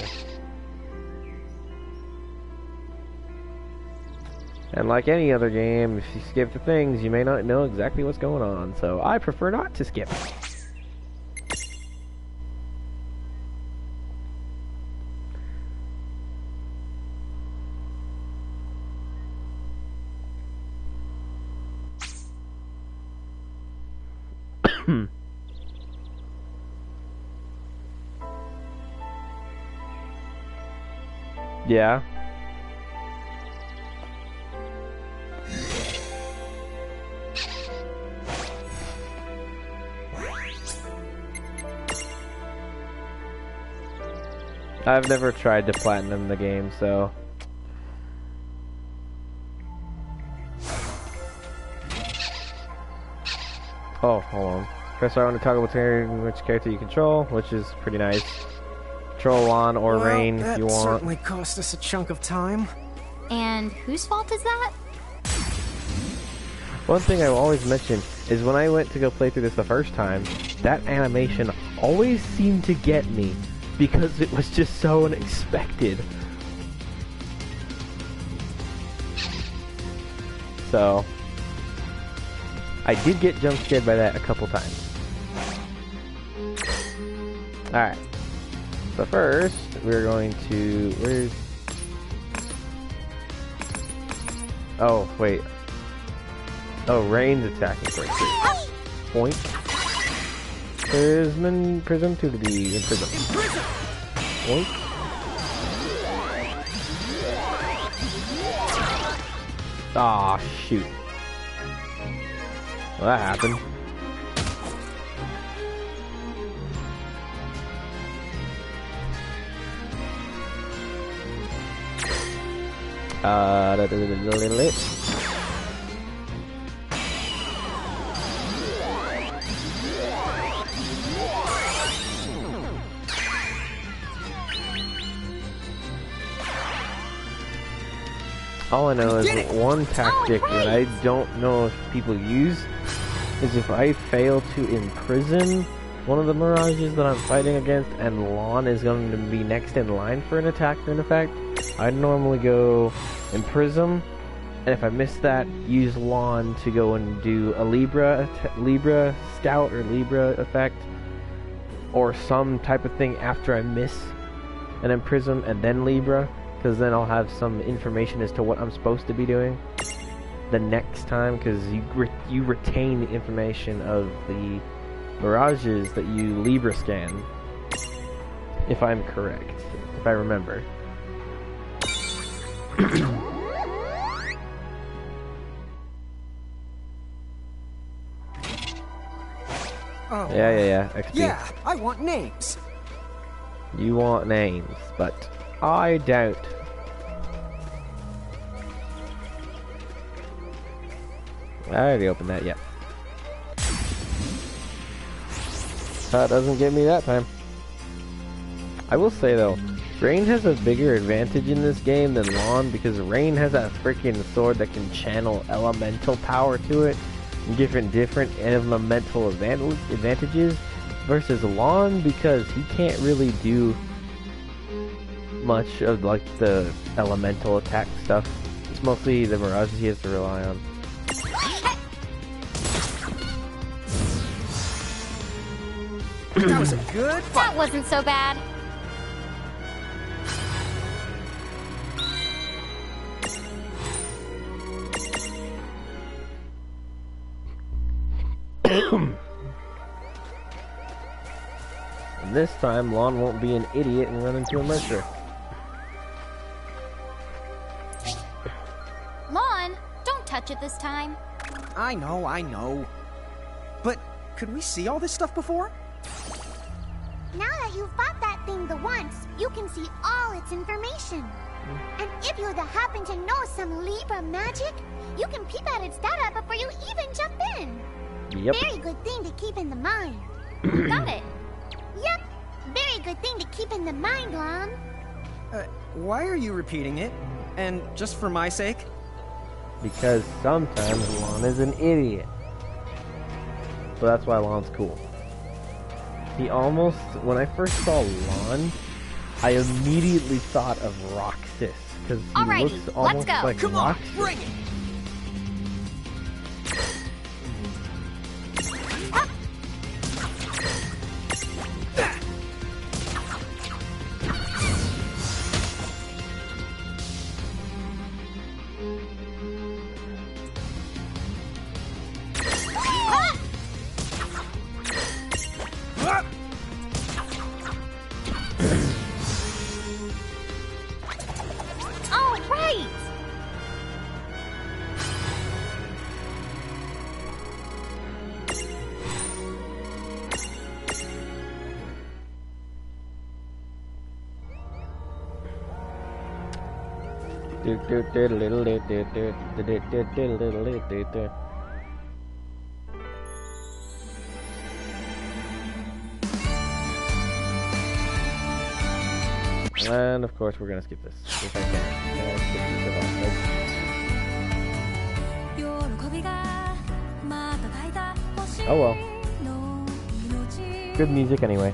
And like any other game, if you skip the things, you may not know exactly what's going on, so I prefer not to skip. Yeah. I've never tried to platinum the game, so... Oh, hold on. Press R1 to toggle which character you control, which is pretty nice. Control on or rain if you want. That certainly cost us a chunk of time. And whose fault is that? One thing I always mention is when I went to go play through this the first time, that animation always seemed to get me because it was just so unexpected. So, I did get jump scared by that a couple times. Alright. So first, we're going to... Where's... Oh, wait. Oh, Rain's attacking first. Point. Prism to the Prism. Point. Aw, shoot. Well, that happened. All I know is one tactic that I don't know if people use is if I fail to imprison one of the Mirages that I'm fighting against and Lon is going to be next in line for an attack or an effect, I normally go imprison, and if I miss that, use Lon to go and do a Libra Scout or Libra effect, or some type of thing after I miss an imprison and then Libra, because then I'll have some information as to what I'm supposed to be doing the next time, because you retain the information of the Mirages that you Libra scan, if I'm correct, if I remember. Oh. Yeah, XP. Yeah, I want names. You want names, but I doubt. I already opened that, yep. That doesn't get me that time. I will say though, Rain has a bigger advantage in this game than Lon, because Rain has that freaking sword that can channel elemental power to it, and different elemental advantages, versus Lon, because he can't really do much of like the elemental attack stuff. It's mostly the Mirages he has to rely on. That was a good fight. That wasn't so bad. And this time, Lon won't be an idiot and run into a Mercer. Lon, don't touch it this time. I know. But could we see all this stuff before? Now that you've fought that thing the once, you can see all its information. And if you happen to know some Libra magic, you can peep at its data before you even jump in. Yep. Very good thing to keep in the mind. Got it. Yep. Very good thing to keep in the mind, Lon. Why are you repeating it? And just for my sake? Because sometimes Lon is an idiot. So that's why Lon's cool. He almost, when I first saw Lon, I immediately thought of Roxas, because he Alrighty, looks almost let's go. like Come on, Roxas. bring it! All right. And of course we're gonna skip this. If I can. Oh well. Good music anyway.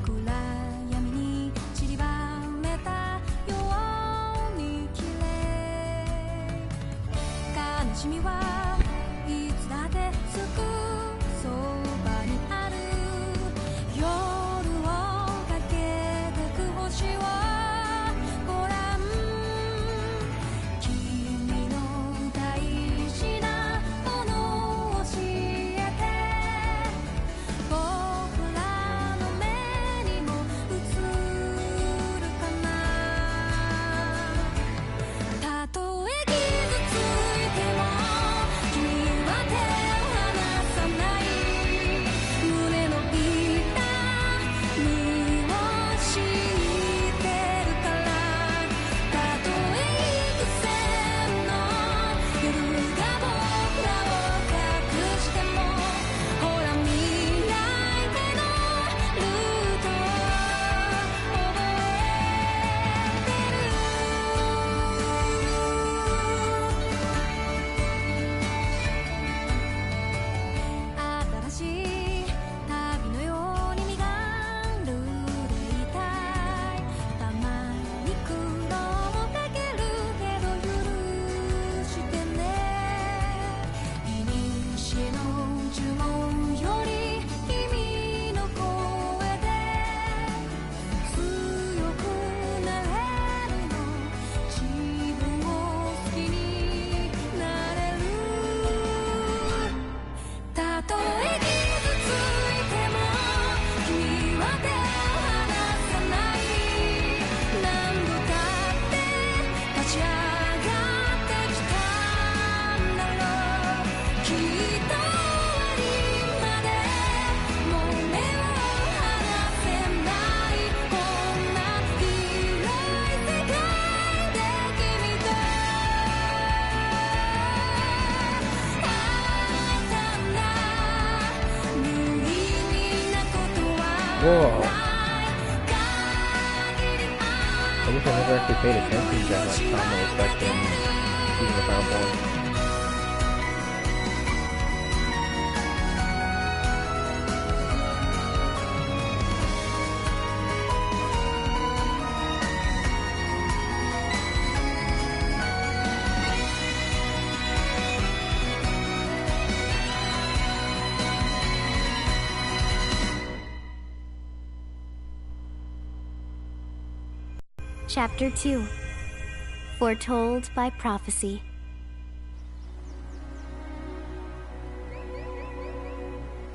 Whoa. I guess I never actually paid attention to that, like, Tama effect in Season of Final Form. Chapter 2. Foretold by Prophecy.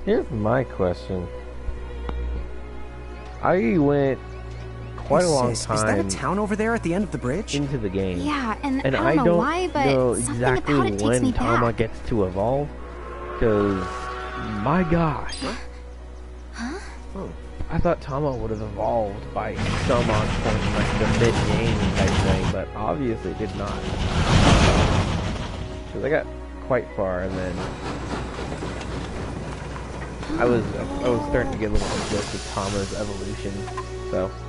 Here's my question. I went quite a long time. Is that a town over there at the end of the bridge? Into the game. Yeah, and I don't know why, but know something exactly about it takes when me Tama back. gets to evolve. Because, my gosh. Huh? Oh. I thought Tama would have evolved by some odd point in like the mid-game type thing, but obviously it did not. Because I got quite far and then I was starting to get a little obsessed with Tama's evolution.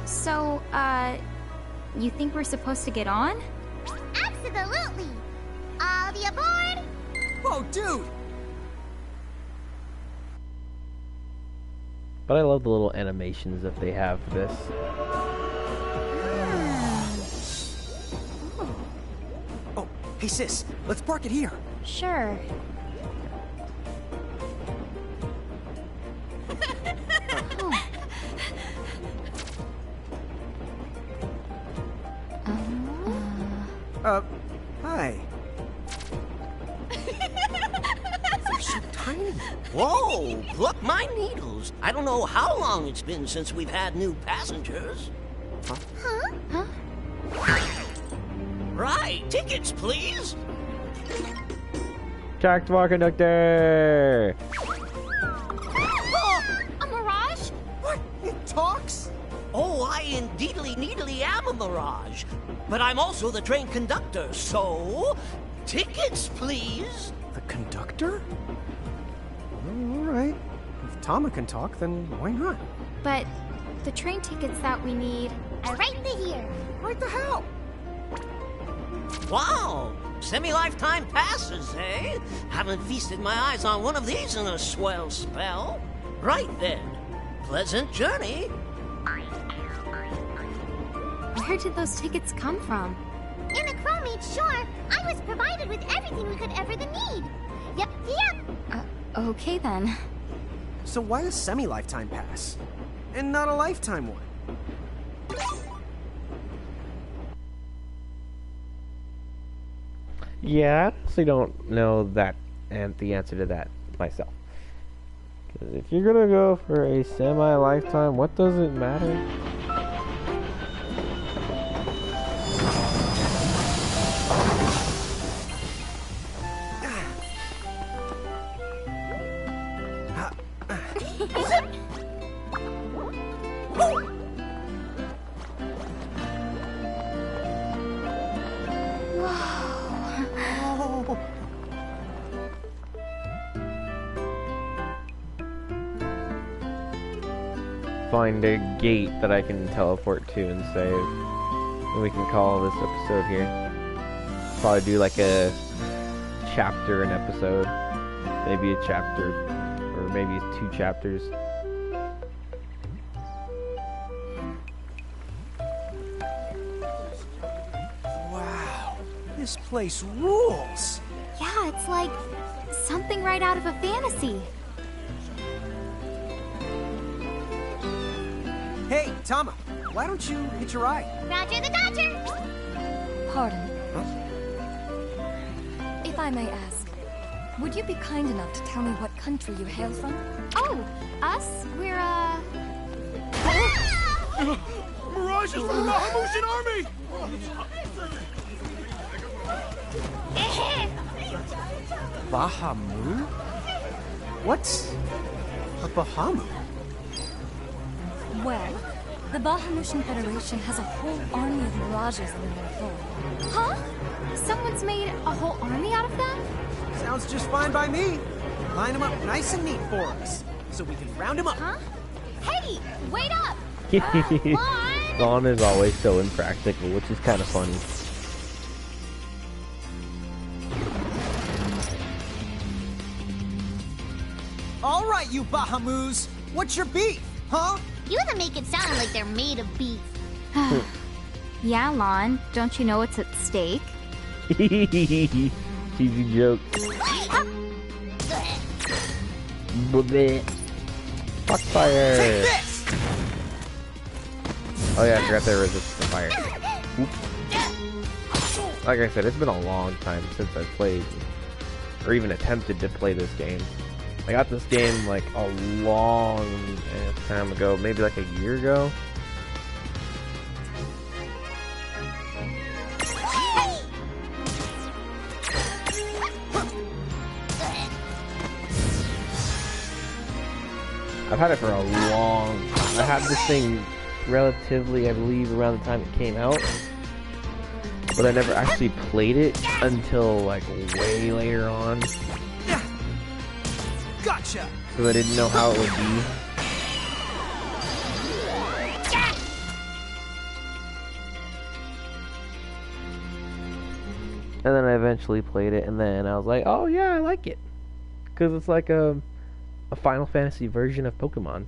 So, you think we're supposed to get on? Absolutely! All the aboard! Whoa, dude! but I love the little animations that they have for this. Oh, hey sis, let's park it here. Sure. Hi. They're so tiny. Whoa, pluck my needles. I don't know how long it's been since we've had new passengers. Huh? Right, tickets, please. Jack Dwarf Conductor! Oh, a mirage? What? It talks? Oh, I indeedly needly am a mirage. But I'm also the train conductor, so... tickets, please. The conductor? All right. If Tama can talk, then why not? But the train tickets that we need... Right here. Right the hell? Wow, semi-lifetime passes, eh? Haven't feasted my eyes on one of these in a swell spell. Right then, pleasant journey. Where did those tickets come from? In the Crowmead Shore, I was provided with everything we could ever need. Yep. Okay then. So why a semi-lifetime pass? And not a lifetime one? Yeah, I honestly don't know that and the answer to that myself. Because if you're gonna go for a semi-lifetime, what does it matter? Find a gate that I can teleport to and save. And we can call this episode here. Probably do like a chapter an episode. Maybe a chapter, or maybe 2 chapters. Wow, this place rules. Yeah, it's like something right out of a fantasy. Hey, Tama, why don't you hitch a ride? Roger the Dodger. Pardon. Huh? If I may ask, would you be kind enough to tell me what country you hail from? Oh, us? We're, Mirage is from the Bahamutian army! Bahamut? What's a Bahamut? Well, the Bahamutian Federation has a whole army of mirages in their fold. Huh? Someone's made a whole army out of them? Sounds just fine by me. Line them up nice and neat for us, so we can round them up. Huh? Hey, Wait up! Lon is always so impractical, which is kind of funny. All right, you Bahamus. What's your beef, huh? You have to make it sound like they're made of beef. Yeah, Lon, don't you know what's at stake? Cheesy joke. Fuck fire! Take this! Oh yeah, I forgot they resist the fire. Oops. Like I said, it's been a long time since I played, or even attempted to play this game. I got this game like a long time ago, maybe like a year ago. I've had it for a long time. I had this thing relatively, I believe, around the time it came out. But I never actually played it until like way later on. Gotcha! Because I didn't know how it would be. And then I eventually played it, and then I was like, oh yeah, I like it. Because it's like a Final Fantasy version of Pokemon.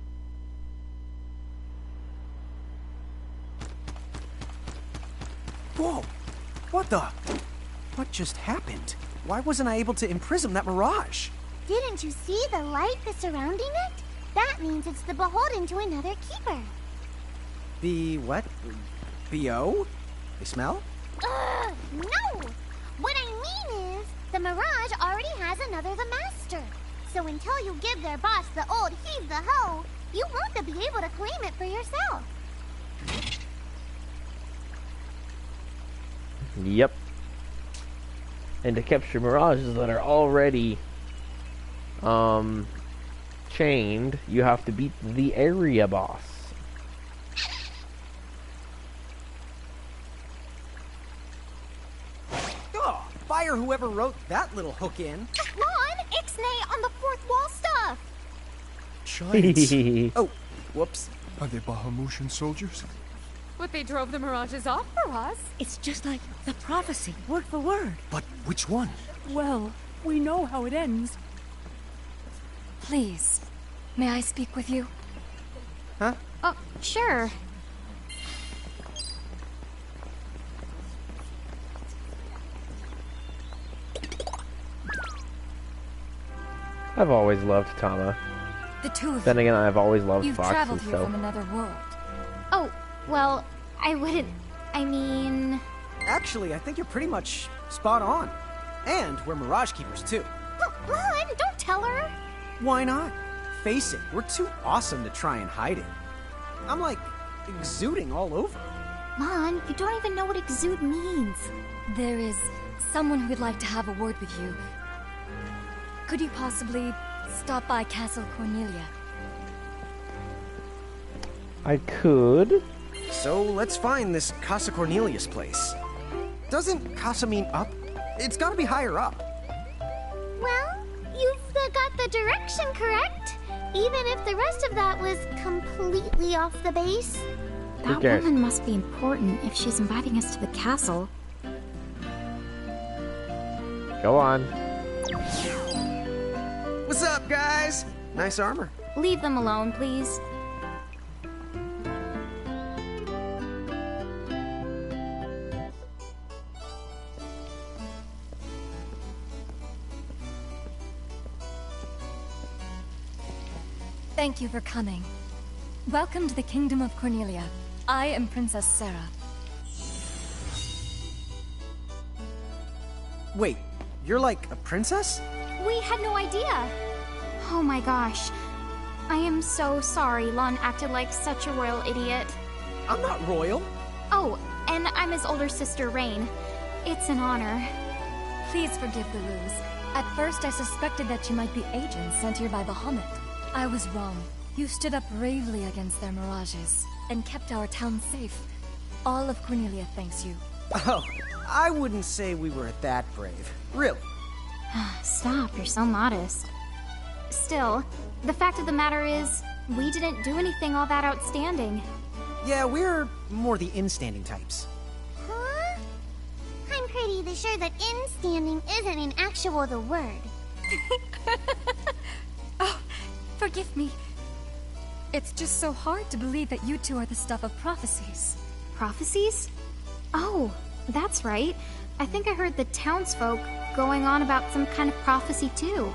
Whoa! What the? What just happened? Why wasn't I able to imprison that mirage? Didn't you see the light that's surrounding it? That means it's the beholden to another keeper. The what? B.O.? They smell? No! What I mean is, the mirage already has another the master. So until you give their boss the old heave the ho, you won't be able to claim it for yourself. Yep. And to capture mirages that are already chained, you have to beat the area boss. Oh, fire whoever wrote that little hook in. Lon, Ixnay on the fourth wall stuff! Giants. Oh, whoops. Are they Bahamutian soldiers? But they drove the mirages off for us. It's just like the prophecy, word for word. But which one? Well, we know how it ends. Please, may I speak with you? Huh? Oh, sure. I've always loved Tama. The two of Then again, I've always loved You've Foxy, traveled here so... from another world. Oh, well, I wouldn't... I mean... Actually, I think you're pretty much spot on. And we're Mirage Keepers, too. Lon, don't tell her! Why not? Face it, we're too awesome to try and hide it. I'm like, exuding all over. Lon, you don't even know what exude means. There is someone who'd like to have a word with you. Could you possibly stop by Castle Cornelia? I could. So let's find this Casa Cornelius place. Doesn't Casa mean up? It's gotta be higher up. Well, you've got the direction correct. Even if the rest of that was completely off the base. That cares? woman must be important if she's inviting us to the castle. Go on. What's up, guys? Nice armor. Leave them alone, please. Thank you for coming. Welcome to the Kingdom of Cornelia. I am Princess Sarah. Wait, you're like a princess? We had no idea. Oh my gosh. I am so sorry Lon acted like such a royal idiot. I'm not royal. Oh, and I'm his older sister, Rain. It's an honor. Please forgive the ruse. At first I suspected that you might be agents sent here by Bahamut. I was wrong. You stood up bravely against their mirages and kept our town safe. All of Cornelia thanks you. Oh, I wouldn't say we were that brave. Really. Stop, you're so modest. Still, the fact of the matter is, We didn't do anything all that outstanding. Yeah, we're more the in-standing types. Huh? I'm pretty sure that in-standing isn't an actual the word. Oh, forgive me. It's just so hard to believe that you two are the stuff of prophecies. Prophecies? Oh, that's right. I think I heard the townsfolk going on about some kind of prophecy too.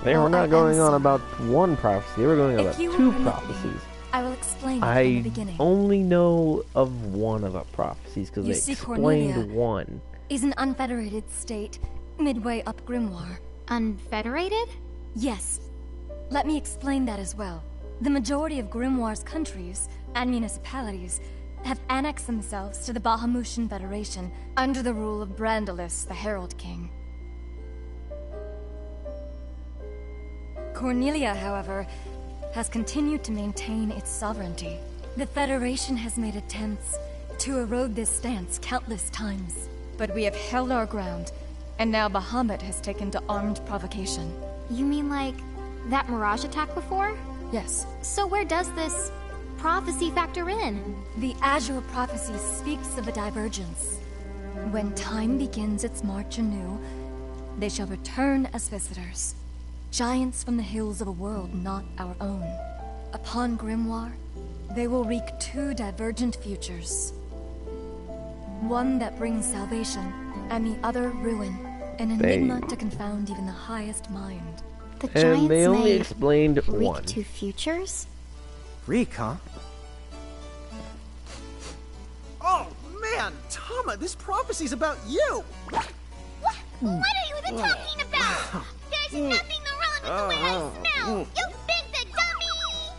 They were not going on about one prophecy. They were going on about two prophecies. I will explain from I the beginning. only know of one of the prophecies because You they see, explained Cornelia one. Is an unfederated state, midway up Grimoire. Unfederated? Yes. Let me explain that as well. The majority of Grimoire's countries and municipalities have annexed themselves to the Bahamutian Federation under the rule of Brandalis, the Herald King. Cornelia, however, has continued to maintain its sovereignty. The Federation has made attempts to erode this stance countless times, but we have held our ground, and now Bahamut has taken to armed provocation. You mean like that Mirage attack before? Yes. So where does this prophecy factor in? The Azure Prophecy speaks of a divergence. When time begins its march anew, they shall return as visitors. Giants from the hills of a world not our own. Upon Grimoire, they will wreak two divergent futures. One that brings salvation, and the other ruin. An enigma to confound even the highest mind. The Giants And they only may explained wreak one. two futures? Reek, huh? Oh, man! Tama, this prophecy's about you! What are you even talking about? There's nothing wrong with the way I smell! You big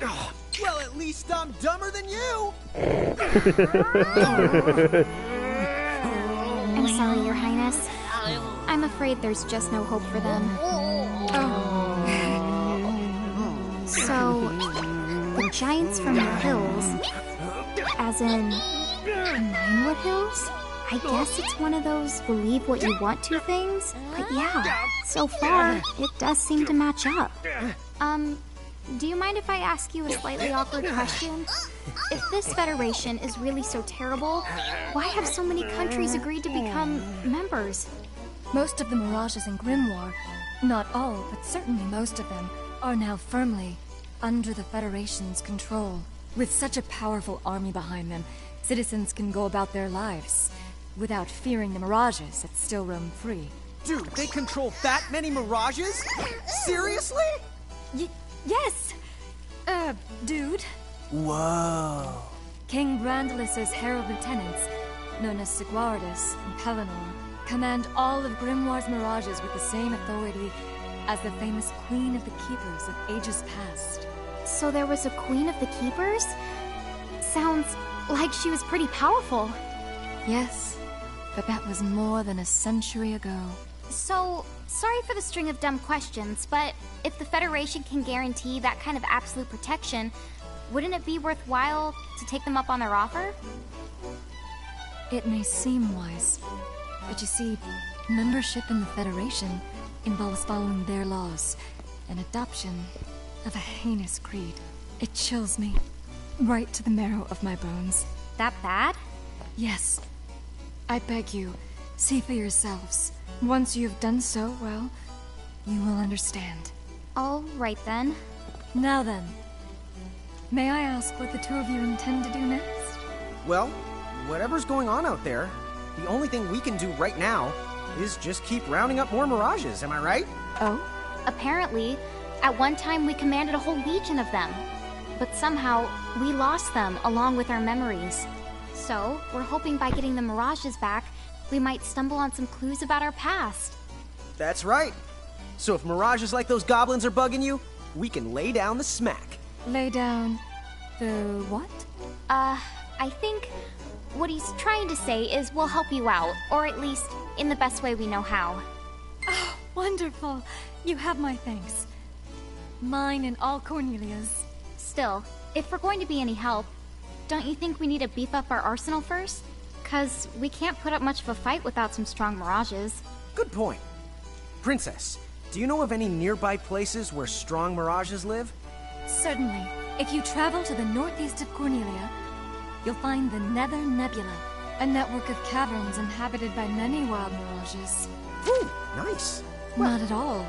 dummy! Well, at least I'm dumber than you! I'm sorry, Your Highness. I'm afraid there's just no hope for them. So, the Giants from the hills, as in Ninewood Hills? I guess it's one of those believe what you want to things. But yeah, so far, it does seem to match up. Do you mind if I ask you a slightly awkward question? If this federation is really so terrible, why have so many countries agreed to become members? Most of the Mirages in Grimoire, not all, but certainly most of them, are now firmly under the Federation's control. With such a powerful army behind them, citizens can go about their lives without fearing the Mirages that still roam free. Dude, they control that many Mirages? Seriously? Yes! Dude. Whoa. King Brandalis' herald lieutenants, known as Sigwardus and Pelennor, command all of Grimoire's Mirages with the same authority as the famous Queen of the Keepers of ages past. So there was a Queen of the Keepers? Sounds like she was pretty powerful. Yes, but that was more than a century ago. So, sorry for the string of dumb questions, but if the Federation can guarantee that kind of absolute protection, wouldn't it be worthwhile to take them up on their offer? It may seem wise, but you see, membership in the Federation involves following their laws, and adoption of a heinous creed. It chills me, right to the marrow of my bones. That bad? Yes. I beg you, see for yourselves. Once you have done so, well, you will understand. All right then. Now then, may I ask what the two of you intend to do next? Well, whatever's going on out there, the only thing we can do right now is just keep rounding up more Mirages, am I right? Oh? Apparently, at one time we commanded a whole legion of them. But somehow, we lost them along with our memories. So, we're hoping by getting the Mirages back, we might stumble on some clues about our past. That's right. So if Mirages like those goblins are bugging you, we can lay down the smack. Lay down the what? I think what he's trying to say is we'll help you out, or at least in the best way we know how. Oh, wonderful. You have my thanks. Mine and all Cornelia's. Still, if we're going to be any help, don't you think we need to beef up our arsenal first? 'Cause we can't put up much of a fight without some strong Mirages. Good point. Princess, do you know of any nearby places where strong Mirages live? Certainly. If you travel to the northeast of Cornelia, you'll find the Nether Nebula, a network of caverns inhabited by many wild mirages. Ooh, nice. Not at all.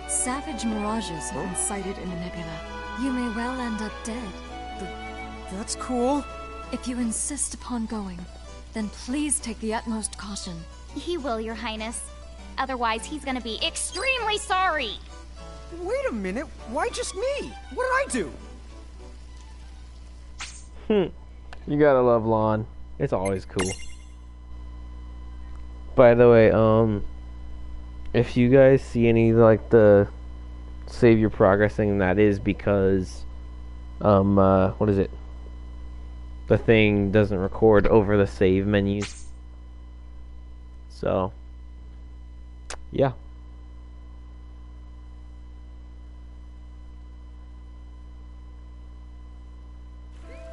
Savage mirages have been sighted in the nebula. You may well end up dead. That's cool. If you insist upon going, then please take the utmost caution. He will, Your Highness. Otherwise, he's gonna be extremely sorry. Wait a minute, why just me? What did I do? You gotta love Lon. It's always cool. By the way, if you guys see any, like, the save your progress thing, that is because, what is it? The thing doesn't record over the save menus. So, yeah.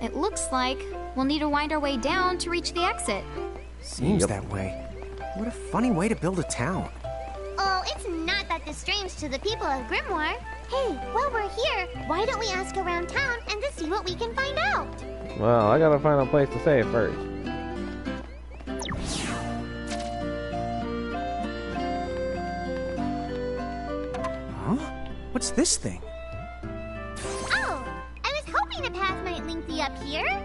It looks like we'll need to wind our way down to reach the exit. Seems that way. What a funny way to build a town. Oh, it's not that strange to the people of Grimoire. Hey, while we're here, why don't we ask around town and to see what we can find out? Well, I gotta find a place to save first. Huh? What's this thing? Oh, I was hoping a path might link thee up here.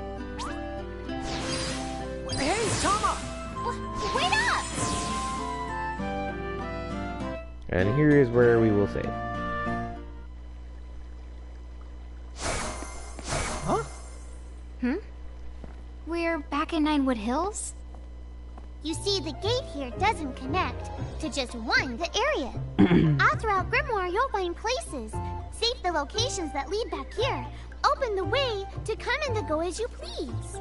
Hey, Tama! Wait up! And here is where we will save. Huh? We're back in Ninewood Hills? You see, the gate here doesn't connect to just one the area. All throughout Grimoire, you'll find places. Save the locations that lead back here. Open the way to come and to go as you please.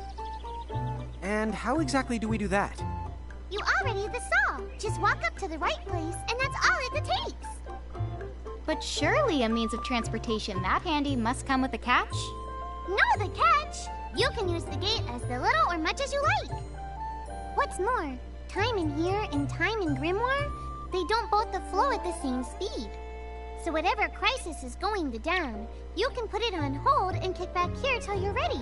And how exactly do we do that? You already saw. Just walk up to the right place, and that's all it takes. But surely a means of transportation that handy must come with a catch? No, the catch! You can use the gate as little or much as you like. What's more, time in here and time in Grimoire, they don't both flow at the same speed. So whatever crisis is going down, you can put it on hold and kick back here till you're ready.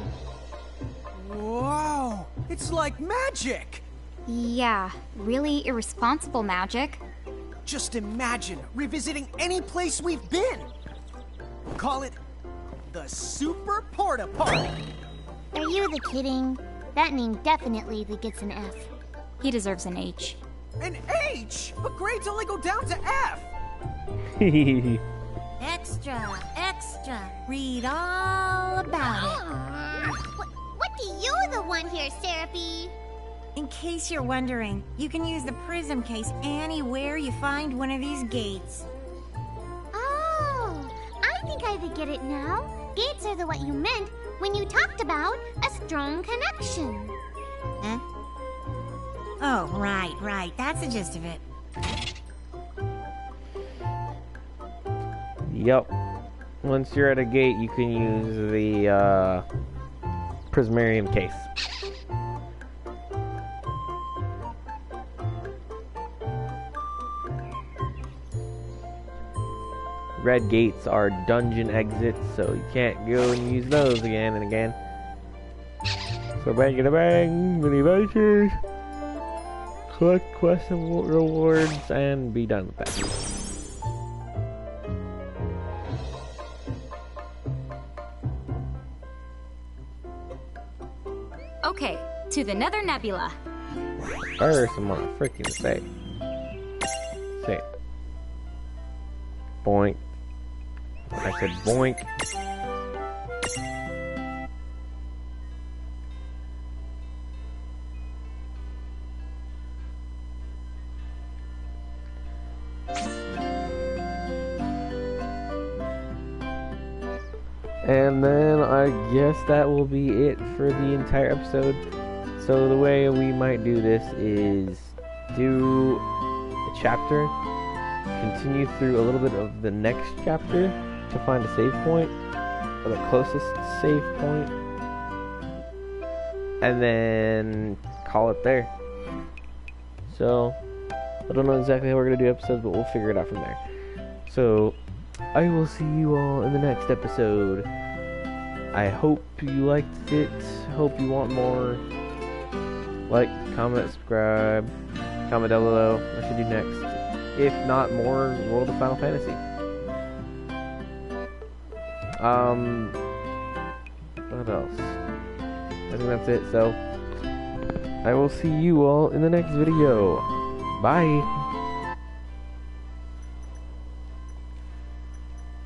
Whoa! It's like magic! Yeah, really irresponsible magic. Just imagine revisiting any place we've been. Call it the Super Porta Party. Are you kidding? That name definitely gets an F. He deserves an H. An H? But grades only go down to F. Extra, extra. Read all about it. What do you want here, Seraphie? In case you're wondering, you can use the prism case anywhere you find one of these gates. Oh, I think I get it now. Gates are what you meant when you talked about a strong connection. Huh? Oh, right. That's the gist of it. Yep. Once you're at a gate, you can use the Prismarium case. Red gates are dungeon exits, so you can't go and use those again and again. So bang a bang, mini vouchers, collect quest rewards, and be done with that. Okay, to the Nether Nebula. First, I'm gonna freaking say it. Boink. I said boink. And then I guess that will be it for the entire episode. So the way we might do this is do a chapter, continue through a little bit of the next chapter to find a save point, or the closest save point, and then call it there. So I don't know exactly how we're going to do episodes, but we'll figure it out from there. So I will see you all in the next episode. I hope you liked it. Hope you want more. Like, comment, subscribe. Comment down below what I should do next. If not more World of Final Fantasy. What else? I think that's it, so I will see you all in the next video. Bye!